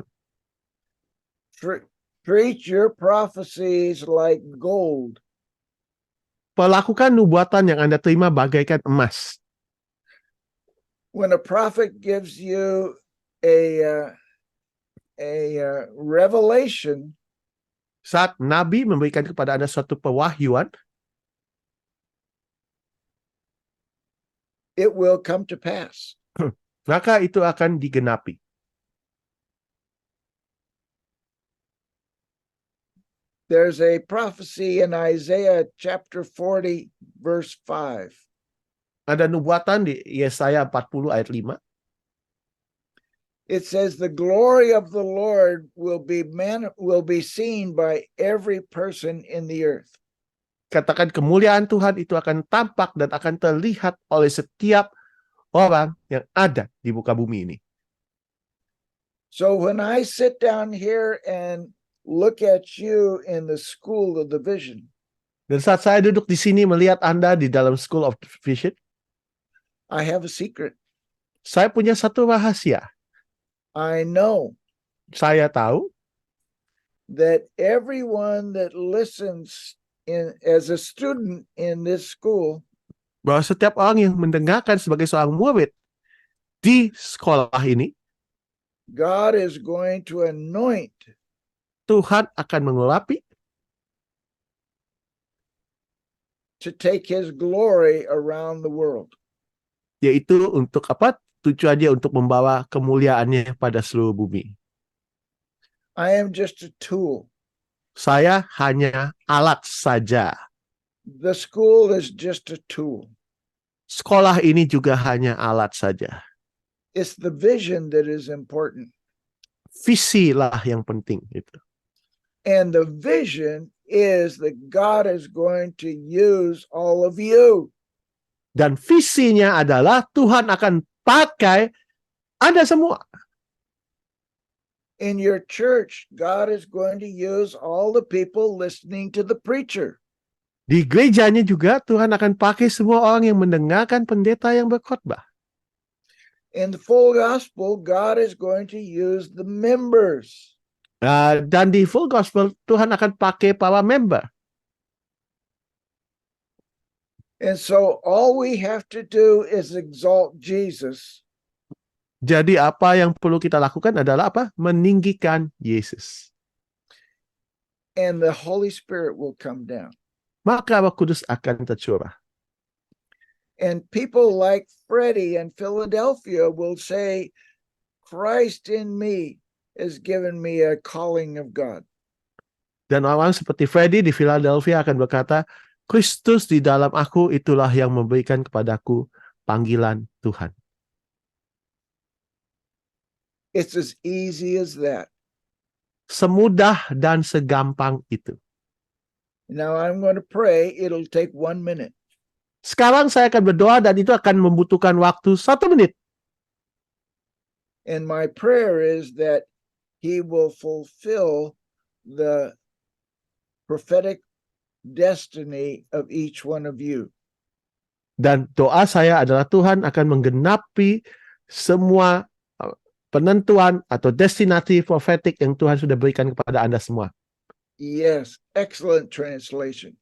Treat your prophecies like gold. Perlakukan nubuatan yang Anda terima bagaikan emas. When a prophet gives you a revelation, saat Nabi memberikan kepada Anda suatu pewahyuan, it will come to pass. Maka itu akan digenapi. There's a prophecy in Isaiah chapter 40 verse 5. Ada nubuatan di Yesaya 40 ayat 5. It says the glory of the Lord will be seen by every person in the earth. katakan kemuliaan Tuhan itu akan tampak dan akan terlihat oleh setiap orang yang ada di muka bumi ini. So when I sit down here and look at you in the school of the vision, Dan saat saya duduk di sini melihat Anda di dalam School of Vision, I have a secret. saya punya satu rahasia. I know Saya tahu that everyone that listens as a student in this school bahwa setiap orang yang mendengarkan sebagai seorang murid di sekolah ini, God is going to anoint Tuhan akan mengurapi to take his glory around the world. yaitu untuk apa? Tujuannya untuk membawa kemuliaannya pada seluruh bumi. I am just a tool. Saya hanya alat saja. The school is just a tool. Sekolah ini juga hanya alat saja. It's the vision that is important. Visi lah yang penting itu. And the vision is that God is going to use all of you. Dan visinya adalah Tuhan akan pakai Anda semua. In your church, God is going to use all the people listening to the preacher. Di gerejanya juga Tuhan akan pakai semua orang yang mendengarkan pendeta yang berkhotbah. In the full gospel, God is going to use the members. Dan di full gospel Tuhan akan pakai para member. And so all we have to do is exalt Jesus. Jadi apa yang perlu kita lakukan adalah apa? Meninggikan Yesus. And the Holy Spirit will come down. Maka Roh Kudus akan tercurah. And people like Freddie in Philadelphia will say, Christ in me has given me a calling of God. Dan orang seperti Freddy di Philadelphia akan berkata, Kristus di dalam aku itulah yang memberikan kepadaku panggilan Tuhan. It's as easy as that. Semudah dan segampang itu. Now I'm going to pray. It'll take 1 minute. Sekarang saya akan berdoa dan itu akan membutuhkan waktu 1 menit. And my prayer is that he will fulfill the prophetic destiny of each one of you. Dan doa saya adalah Tuhan akan menggenapi semua penentuan atau destinasi profetik yang Tuhan sudah berikan kepada Anda semua. Yes, excellent translation.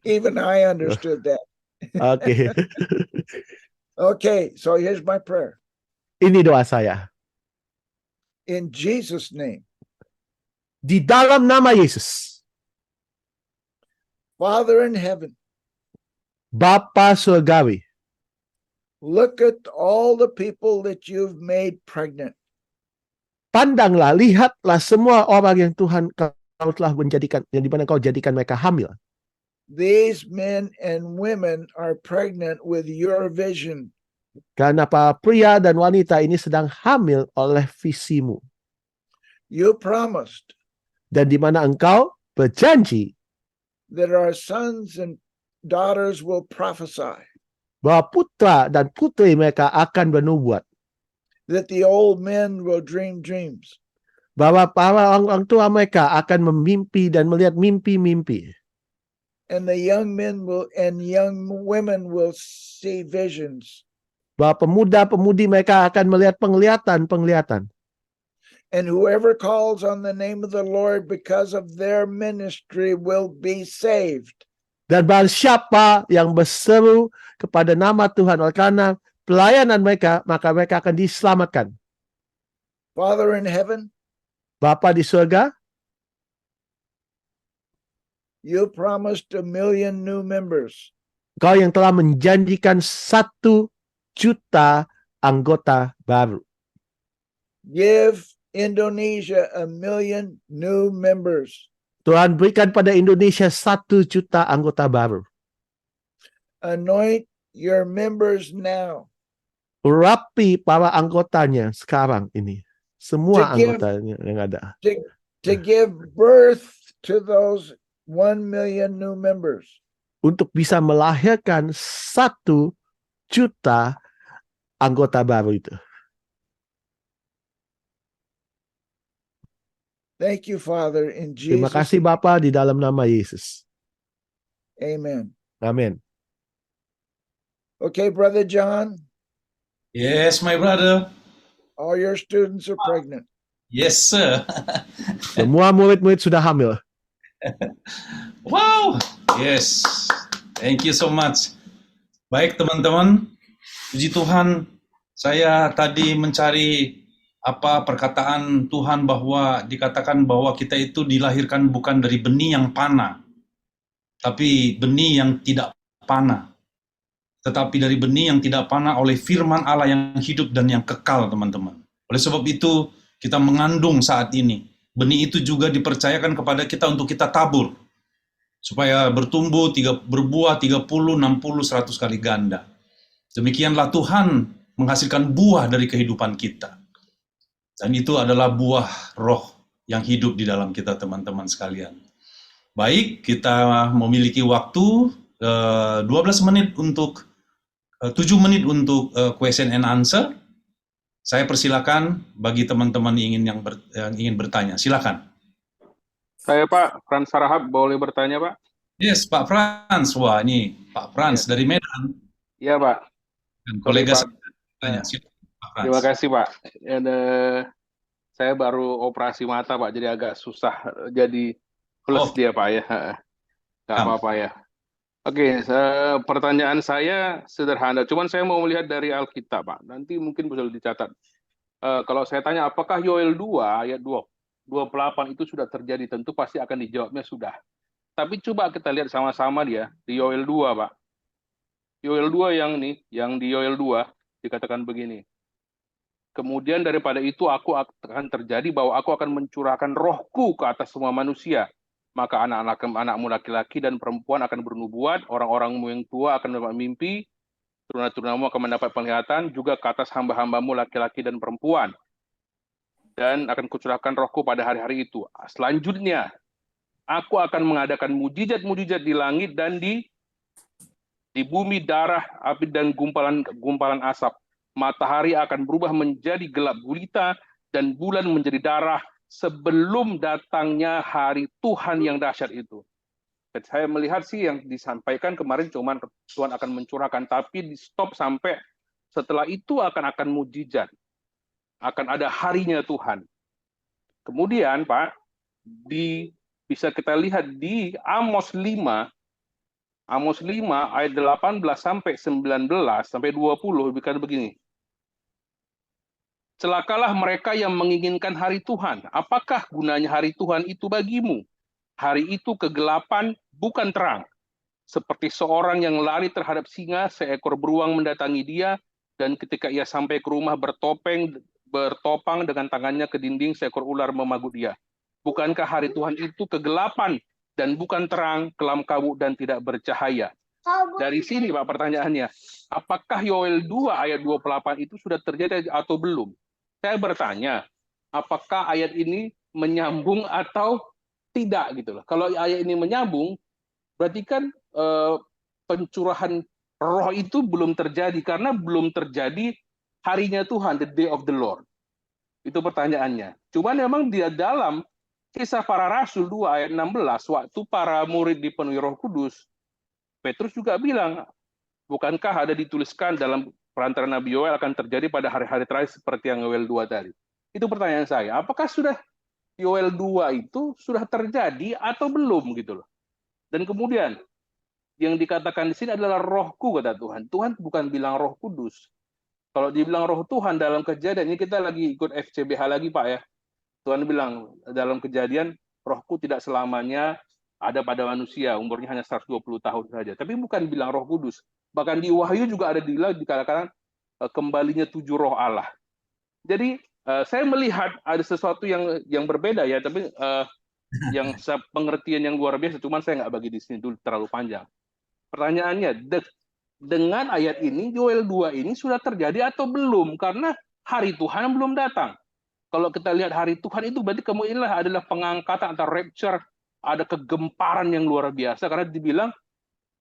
Even I understood that. Oke. Okay, so here's my prayer. Ini doa saya. In Jesus' name, Di dalam nama Yesus, Father in heaven, Bapa surgawi, look at all the people that you've made pregnant. pandanglah, lihatlah semua orang yang Tuhan kau telah menjadikan, yang dimana kau jadikan mereka hamil. These men and women are pregnant with your vision. Karena para pria dan wanita ini sedang hamil oleh visimu. You promised Dan dimana engkau berjanji that our sons and daughters will prophesy, bahwa putra dan putri mereka akan bernubuat. that the old men will dream dreams, Bahwa para orang tua mereka akan memimpi dan melihat mimpi-mimpi. and the young men will and young women will see visions. Bahwa pemuda-pemudi mereka akan melihat penglihatan-penglihatan. And whoever calls on the name of the Lord because of their ministry will be saved. Dan barang siapa yang berseru kepada nama Tuhan oleh karena pelayanan mereka, maka mereka akan diselamatkan. Father in heaven, Bapa di surga, you promised 1 million new members. Kau yang telah menjanjikan 1 juta anggota baru. Give Indonesia 1 million new members. Tuhan berikan pada Indonesia 1 juta anggota baru. Anoint your members now Urapi para anggotanya sekarang ini. Semua To give- anggotanya yang ada. to give birth to those 1 million new members. untuk bisa melahirkan 1 juta anggota baru itu. Thank you, Father, in Terima Jesus' kasih Bapa di dalam nama Yesus. Amen. Amin. Okay, Brother John, Yes, my brother. all your students are pregnant. Yes, sir. Semua murid-murid sudah hamil. Wow. Yes. Thank you so much. Baik, teman-teman. Puji Tuhan, saya tadi mencari apa perkataan Tuhan bahwa dikatakan bahwa kita itu dilahirkan bukan dari benih yang panah, tapi benih yang tidak panah. Tetapi dari benih yang tidak panah oleh firman Allah yang hidup dan yang kekal, teman-teman. Oleh sebab itu, kita mengandung saat ini. Benih itu juga dipercayakan kepada kita untuk kita tabur. Supaya bertumbuh, berbuah 30, 60, 100 kali ganda. Demikianlah Tuhan menghasilkan buah dari kehidupan kita. Dan itu adalah buah roh yang hidup di dalam kita, teman-teman sekalian. Baik, kita memiliki waktu 12 menit untuk 7 menit untuk question and answer. Saya persilakan bagi teman-teman yang ingin bertanya. Silakan. Saya Pak Frans Sarahap, boleh bertanya Pak? Yes, Pak Frans. Wah, ini Pak Frans dari Medan. Iya Pak. Dan kolega Pak. saya bertanya. Silakan, Pak Frans. Terima kasih Pak. Saya baru operasi mata Pak, jadi agak susah jadi plus dia Pak ya. Nggak apa-apa ya. Oke, pertanyaan saya sederhana. Cuman saya mau melihat dari Alkitab Pak. Nanti mungkin bisa dicatat. Kalau saya tanya apakah Yoel 2 ayat 28 itu sudah terjadi, tentu pasti akan dijawabnya sudah. Tapi coba kita lihat sama-sama dia di Yoel 2 Pak. Yoel 2 yang di Yoel 2 dikatakan begini. Kemudian daripada itu aku akan terjadi bahwa aku akan mencurahkan rohku ke atas semua manusia. Maka anak-anakmu laki-laki dan perempuan akan bernubuat, orang-orangmu yang tua akan mendapat mimpi, turun-turunamu akan mendapat penglihatan, juga ke atas hamba-hambamu laki-laki dan perempuan. Dan akan kucurahkan rohku pada hari-hari itu. Selanjutnya, aku akan mengadakan mujizat-mujizat di langit dan di bumi, darah, api, dan gumpalan asap. Matahari akan berubah menjadi gelap gulita, dan bulan menjadi darah, sebelum datangnya hari Tuhan yang dahsyat itu. Dan saya melihat sih yang disampaikan kemarin cuman Tuhan akan mencurahkan, tapi di stop sampai setelah itu akan mujizat. Akan ada harinya Tuhan. Kemudian Pak, bisa kita lihat di Amos 5 ayat 18 sampai 19 sampai 20 dikatakan begini. Celakalah mereka yang menginginkan hari Tuhan. Apakah gunanya hari Tuhan itu bagimu? Hari itu kegelapan, bukan terang. Seperti seorang yang lari terhadap singa, seekor beruang mendatangi dia, dan ketika ia sampai ke rumah bertopang dengan tangannya ke dinding, seekor ular memagut dia. Bukankah hari Tuhan itu kegelapan dan bukan terang, kelam kabut dan tidak bercahaya? Dari sini Pak pertanyaannya, apakah Yoel 2 ayat 28 itu sudah terjadi atau belum? Saya bertanya, apakah ayat ini menyambung atau tidak gitu loh. Kalau ayat ini menyambung, berarti kan pencurahan roh itu belum terjadi karena belum terjadi harinya Tuhan, the day of the Lord. Itu pertanyaannya. Cuman memang di dalam Kisah Para Rasul 2 ayat 16, waktu para murid dipenuhi Roh Kudus, Petrus juga bilang, bukankah ada dituliskan dalam perantara Nabi Yoel akan terjadi pada hari-hari terakhir seperti yang Yoel 2 tadi. Itu pertanyaan saya. Apakah sudah Yoel 2 itu sudah terjadi atau belum gitu loh. Dan kemudian yang dikatakan di sini adalah rohku kata Tuhan. Tuhan bukan bilang Roh Kudus. Kalau dibilang Roh Tuhan dalam Kejadian, ini kita lagi ikut FCBH lagi Pak ya. Tuhan bilang dalam Kejadian, rohku tidak selamanya ada pada manusia, umurnya hanya 120 tahun saja. Tapi bukan bilang Roh Kudus. Bahkan di Wahyu juga ada dikatakan kembalinya 7 roh Allah. Jadi saya melihat ada sesuatu yang berbeda ya, tapi yang pengertian yang luar biasa. Cuman saya nggak bagi di sini dulu terlalu panjang. Pertanyaannya, dengan ayat ini Yoel 2 ini sudah terjadi atau belum? Karena hari Tuhan belum datang. Kalau kita lihat hari Tuhan itu berarti kemungkinan adalah pengangkatan atau rapture ada kegemparan yang luar biasa karena dibilang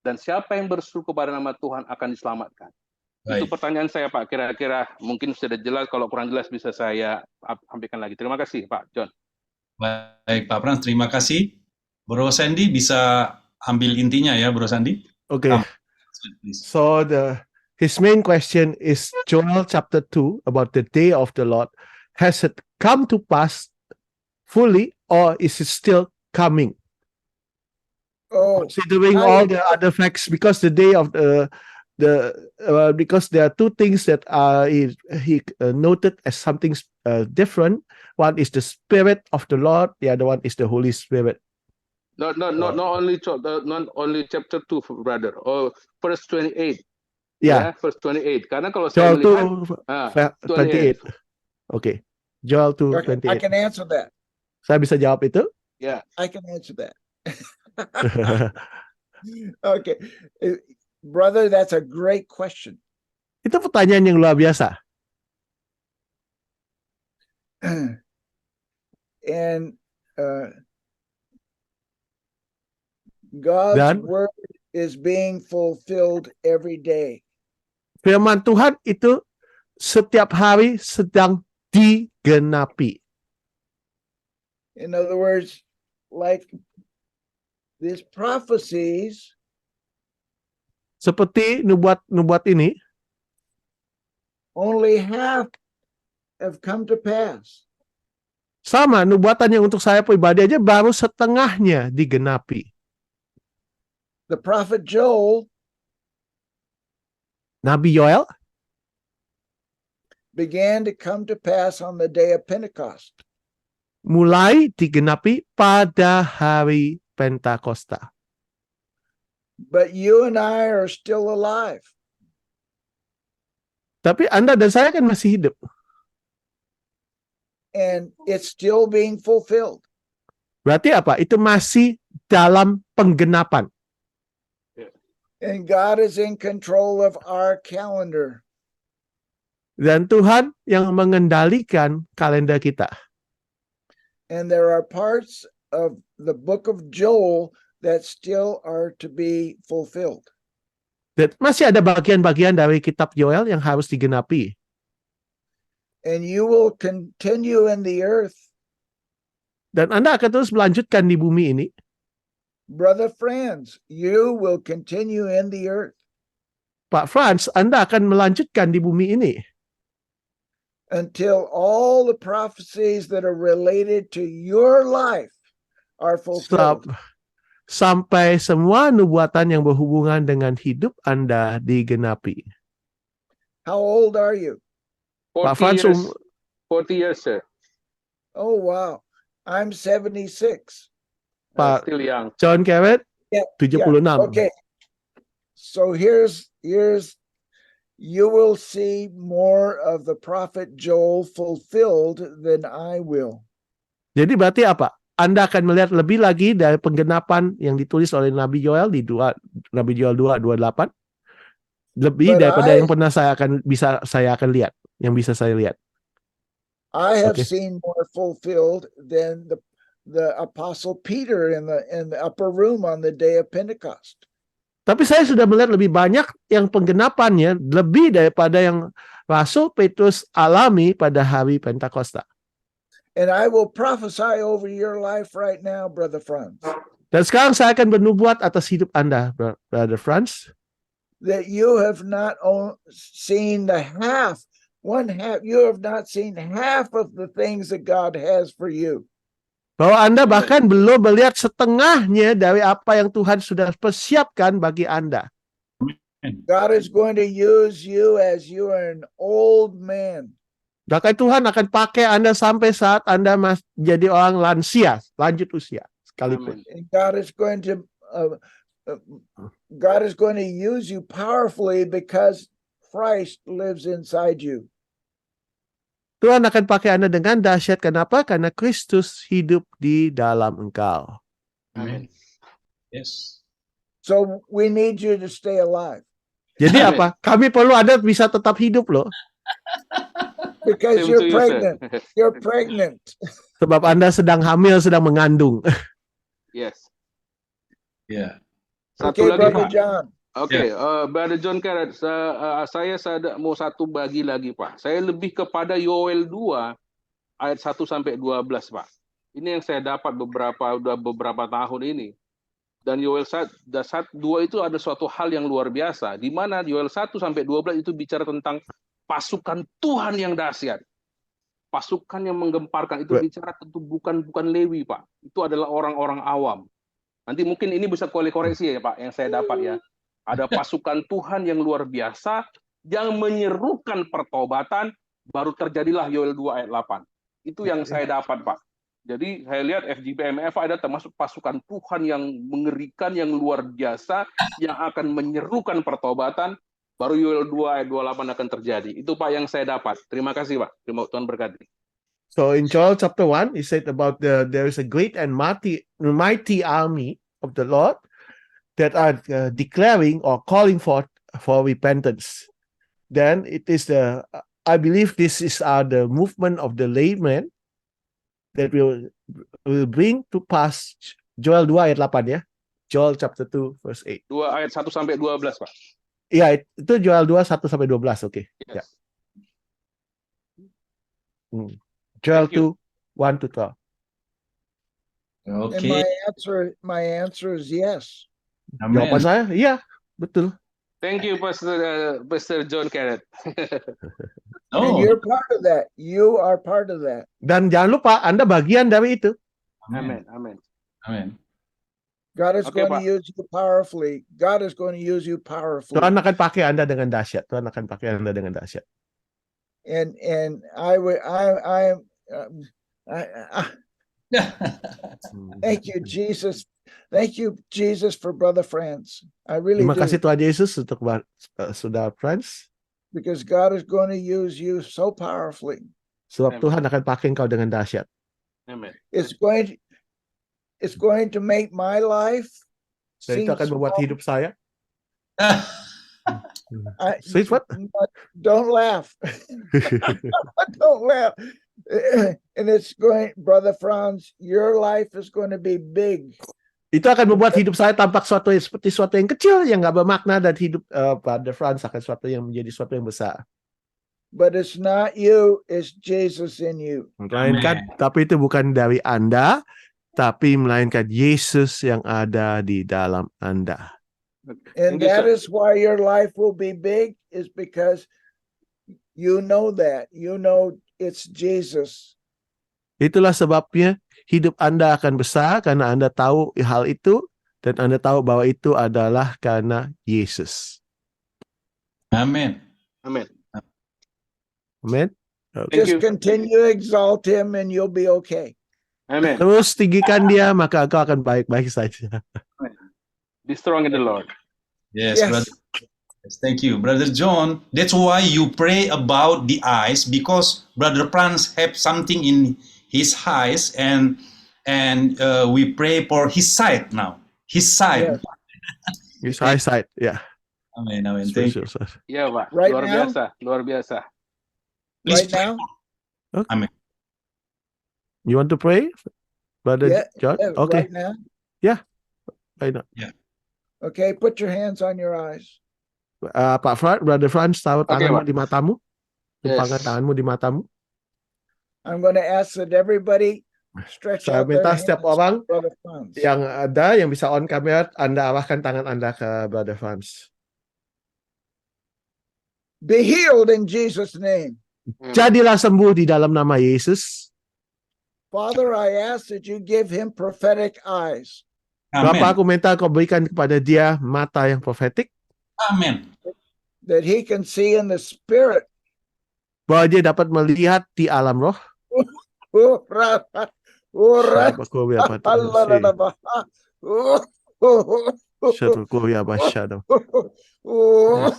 dan siapa yang berseru kepada nama Tuhan akan diselamatkan. Itu Baik. pertanyaan saya, Pak. Kira-kira mungkin sudah jelas. Kalau kurang jelas bisa saya sampaikan lagi. Terima kasih, Pak John. Baik, Pak Frans, terima kasih. Bro Sandy bisa ambil intinya ya, Bro Sandy. Okay. Please. So his main question is Joel chapter 2 about the day of the Lord. Has it come to pass fully, or is it still coming? Oh, Considering all the other facts, because the day of because there are two things that he noted as something different. One is the Spirit of the Lord. The other one is the Holy Spirit. Not only chapter 2, brother. Or verse 28. Yeah. Verse 28. Karena kalau saya Joel melihat 2:28. Okay. Joel okay, I 2:28. can answer that. Saya bisa jawab itu? ya. I can answer that. Okay. Brother, that's a great question. Itu pertanyaan yang luar biasa. And God's Dan word is being fulfilled every day. firman Tuhan itu setiap hari sedang digenapi. In other words, like these prophecies Seperti nubuat ini, only half have come to pass. sama nubuatan yang untuk saya pribadi aja baru setengahnya digenapi. The prophet Joel Nabi Yoel began to come to pass on the day of Pentecost. mulai digenapi pada hari Pentakosta. But you and I are still alive. Tapi Anda dan saya kan masih hidup. And it's still being fulfilled. Berarti apa? Itu masih dalam penggenapan. And God is in control of our calendar. Dan Tuhan yang mengendalikan kalender kita. And there are parts of the book of Joel that still are to be fulfilled. Dan masih ada bagian-bagian dari kitab Yoel yang harus digenapi. And you will continue in the earth. Dan Anda akan terus melanjutkan di bumi ini. Brother Franz, you will continue in the earth. Pak Frans, Anda akan melanjutkan di bumi ini. Until all the prophecies that are related to your life are fulfilled. Sampai semua nubuatan yang berhubungan dengan hidup Anda digenapi. How old are you? 40 Pak Frans, 40 years, sir. Oh, wow. I'm 76. Pak Still young. John Carrot, 76. Okay. So here's you will see more of the prophet Joel fulfilled than I will. Jadi berarti apa? Anda akan melihat lebih lagi dari penggenapan yang ditulis oleh Nabi Yoel di Nabi Yoel 2:28. Lebih daripada yang pernah saya akan lihat, yang bisa saya lihat. I have seen more fulfilled than the apostle Peter in the upper room on the day of Pentecost. Tapi saya sudah melihat lebih banyak yang penggenapannya lebih daripada yang Rasul Petrus alami pada hari Pentakosta. And I will prophesy over your life right now, Brother Franz. Dan sekarang saya akan bernubuat atas hidup Anda, Brother Franz. That you have not seen you have not seen half of the things that God has for you. Bahwa Anda bahkan belum melihat setengahnya dari apa yang Tuhan sudah persiapkan bagi Anda. God is going to use you as you are an old man. Bahkan Tuhan akan pakai Anda sampai saat Anda jadi orang lansia, lanjut usia sekalipun. And God is going to use you powerfully because Christ lives inside you. Tuhan akan pakai Anda dengan dahsyat. Kenapa? Karena Kristus hidup di dalam engkau. Amen. Yes. So we need you to stay alive. Jadi apa? Kami perlu Anda bisa tetap hidup loh. Because you're pregnant. You're pregnant. Sebab Anda sedang hamil, sedang mengandung. Yes. Ya. Satu Okay, lagi Brother Pak. John. Oke, Brother John Carrot, saya mau satu bagi lagi Pak. Saya lebih kepada Yoel 2 ayat 1 sampai 12 Pak. Ini yang saya dapat beberapa tahun ini. Dan Yoel 2 itu ada suatu hal yang luar biasa, di mana Yoel 1 sampai 12 itu bicara tentang pasukan Tuhan yang dahsyat. Pasukan yang menggemparkan itu bicara tentu bukan Lewi, Pak. Itu adalah orang-orang awam. Nanti mungkin ini bisa koreksi ya, Pak, yang saya dapat ya. Ada pasukan Tuhan yang luar biasa yang menyerukan pertobatan, baru terjadilah Yoel 2 ayat 8. Itu yang saya dapat, Pak. Jadi saya lihat FGPMF ada termasuk pasukan Tuhan yang mengerikan, yang luar biasa, yang akan menyerukan pertobatan, baru Yoel 2 ayat 28 akan terjadi. Itu Pak yang saya dapat. Terima kasih Pak. Terima Tuhan berkati. So in Joel chapter 1, he said about there is a great and mighty army of the Lord that are declaring or calling for repentance. Then it is I believe this is the movement of the layman that will bring to pass Joel 2 ayat 8 ya. Joel chapter 2 verse 8. 2 ayat 1 sampai 12 Pak. Iya, itu Joel 2 1 sampai 12, oke. Yes. Ya. Joel Thank you. 2 1 to 12. And Oke. my answer is yes. Jawaban Amin. saya, iya, betul. Thank you Pastor John Carrot. And Oh, you're part of that. You are part of that. Dan jangan lupa Anda bagian dari itu. Amin. Amin. Amin. God is Okay, going to Pak. use you powerfully. God is going to use you powerfully. Tuhan akan pakai Anda dengan dahsyat. Tuhan akan pakai Anda dengan dahsyat. And thank you, Jesus. Thank you, Jesus, for Brother Franz. I really Terima do. kasih Tuhan Yesus untuk Saudara Franz. Because God is going to use you so powerfully. Sebab Amen. Tuhan akan pakai engkau dengan dahsyat. Amin. It's going to make my life Dan itu seem akan membuat small. hidup saya. I- Say what? Don't laugh. Don't laugh. And it's going, Brother Franz, your life is going to be big. Itu akan membuat hidup saya tampak seperti suatu yang kecil yang nggak bermakna, dan hidup Brother Franz akan suatu yang menjadi suatu yang besar. But it's not you, it's Jesus in you. Melainkan, tapi itu bukan dari Anda, tapi melainkan Yesus yang ada di dalam Anda. And Thank you, that sir. is why your life will be big, is because you know that. You know it's Jesus. Itulah sebabnya hidup Anda akan besar karena Anda tahu hal itu, dan Anda tahu bahwa itu adalah karena Yesus. Amin. Amin. Amin. Thank Just you. continue to exalt him and you'll be okay. Amin. Terus tinggikan dia, maka engkau akan baik-baik saja. Be strong in the Lord. Yes, Yes. brother. Yes, thank you, Brother John. That's why you pray about the eyes, because Brother Franz have something in his eyes, and we pray for his sight now. His sight. Yes. His eyesight, ya. Amin. Amin. Thank you. Spiritual sight. Iya Pak. Right Luar now? biasa. Luar biasa. Please Right pray. now? You want to pray, Brother Yeah, John? Okay, Right now? why not? Okay, put your hands on your eyes. Pak Brother Franz, taruh Oke, tanganmu Pak. di matamu. Yes. Tumpangkan tanganmu di matamu. I'm going to ask that everybody stretch Saya out their minta hands setiap to orang Brother Franz. yang ada, yang bisa on kamera, Anda arahkan tangan Anda ke Brother Franz. Be healed in Jesus' name. Jadilah sembuh di dalam nama Yesus. Father, I ask that you give him prophetic eyes. Bapa, Amin. aku minta kau berikan kepada dia mata yang profetik, Amin. That he can see in the spirit. bahwa dia dapat melihat di alam roh. Siapa kau ya, Pak? Siapa kau ya, Pak? Shadow. Hmm.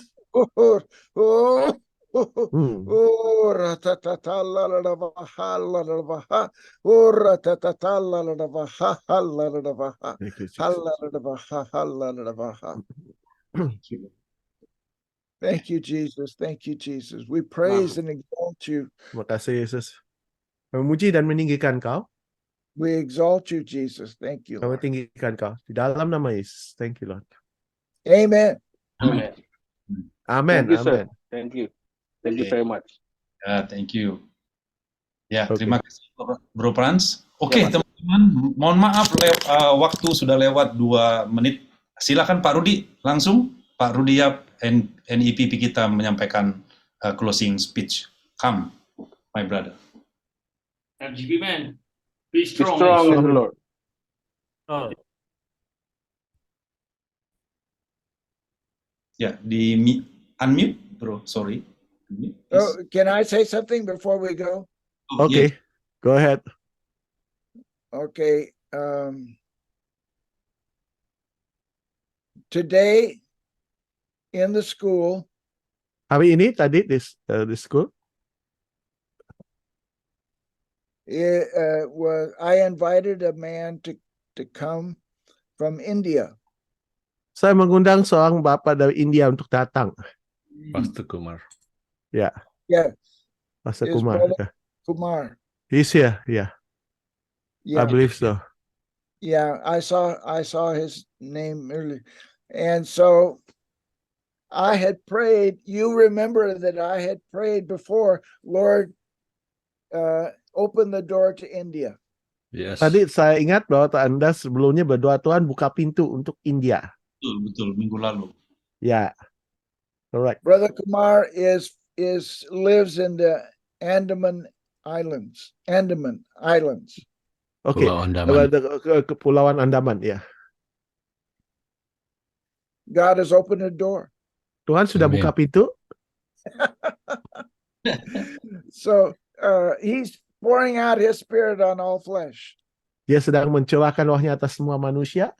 Thank you, Jesus. Thank you, Jesus. Thank you, Jesus. We praise and exalt you. Terima kasih Yesus. Memuji dan meninggikan kau. We exalt you, Jesus. Thank you, Kami Lord. tinggikan kau di dalam nama Yesus. Thank you, Lord. Amen. Amen. Amen. Thank you, sir. Amen. Thank you. Thank you Okay. very much. Thank you. Ya, Oke. terima kasih Bro Frans. Oke, Ya, Pak. teman-teman, mohon maaf waktu sudah lewat 2 menit. Silakan Pak Rudi, langsung Pak Rudi Yap, NEPP kita menyampaikan closing speech. Come, my brother. FGP man, be Be strong. strong in the Lord. Oh, Ya, di unmute, bro. Sorry. Unmute, please. Oh, can I say something before we go? Oh, Oke. yes. Go ahead. Okay. Today in the school, Hari ini tadi di school I invited a man to come from India. saya mengundang seorang bapak dari India untuk datang. Pastor Kumar. Yeah, Pastor His Kumar. brother- Yeah. Kumar. He's here. Yeah, I Yeah, believe so. yeah. I saw his name earlier, and so I had prayed. You remember that I had prayed before, Lord, open the door to India. Yes. Tadi saya ingat bahwa Anda sebelumnya berdoa Tuhan buka pintu untuk India. Betul, minggu lalu. Ya, correct. Brother Kumar lives in the Andaman Islands. Oke. Pulau Andaman. Kepulauan Andaman, ya. God has opened a door. Tuhan sudah Amin. buka pintu. So he's pouring out his spirit on all flesh. Dia sedang mencurahkan rohnya atas semua manusia.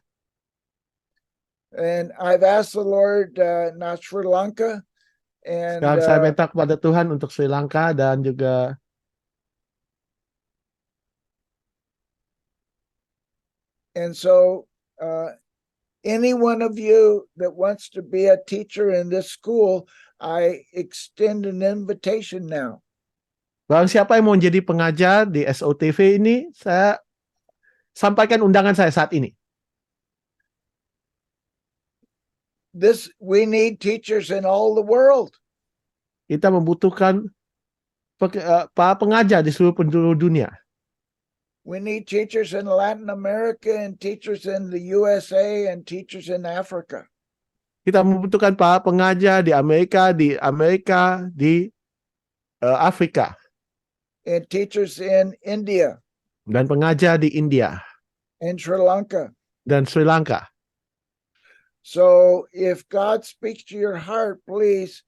And I've asked the Lord, not Sri Lanka, and Sekarang saya minta kepada Tuhan untuk Sri Lanka dan juga so any one of you that wants to be a teacher in this school, I extend an invitation now. barang siapa yang mau jadi pengajar di SOTV ini, saya sampaikan undangan saya saat ini. We need teachers in all the world. Kita membutuhkan para pengajar di seluruh penjuru dunia. We need teachers in Latin America and teachers in the USA and teachers in Africa. Kita membutuhkan para pengajar di Amerika, di Afrika, And teachers in India dan pengajar di India and Sri Lanka. dan Sri Lanka. So if God speaks to your heart, please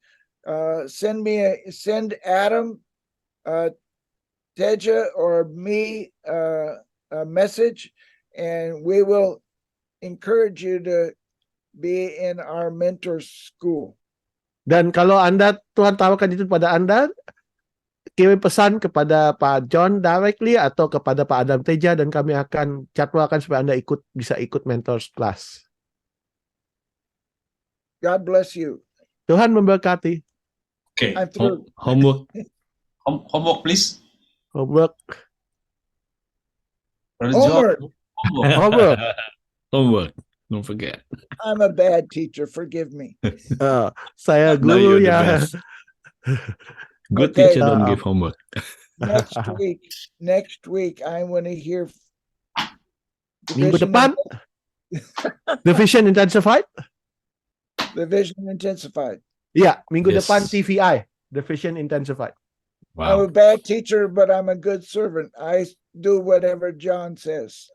send Adam, Teja, or me a message, and we will encourage you to be in our mentor school. Dan kalau Tuhan tawarkan itu pada Anda, kirim pesan kepada Pak John directly atau kepada Pak Adam Teja dan kami akan jadwalkan supaya Anda bisa ikut mentors class. God bless you. Tuhan memberkati. Oke, I'm through. Homework. homework please. Homework. Brother John, Homework. homework. Homework. Homework. Don't forget. I'm a bad teacher. Forgive me. Saya No, guru you're the ya. best. Good Okay. teacher don't give homework. Next week, I want to hear. Minggu Division depan, Division Intensified. Division Intensified. Iya, minggu Yes. depan TVI, Division Intensified. I'm a Wow. bad teacher, but I'm a good servant. I do whatever John says.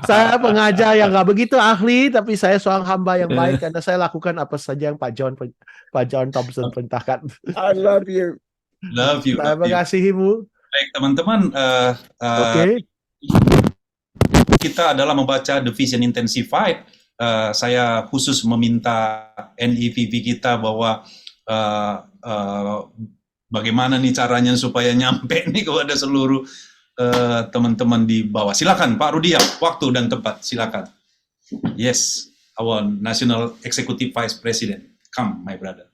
Saya pengajar yang nggak begitu ahli, tapi saya seorang hamba yang baik karena saya lakukan apa saja yang Pak John Thompson perintahkan. I love you. Love you. Saya love you. mengasihimu. Baik teman-teman, Oke. kita adalah membaca Division Intensified. Saya khusus meminta NEPP kita bahwa bagaimana nih caranya supaya nyampe nih kepada seluruh teman-teman di bawah. Silakan Pak Rudi, waktu dan tempat. Silakan. Yes, our National Executive Vice President. Come, my brother.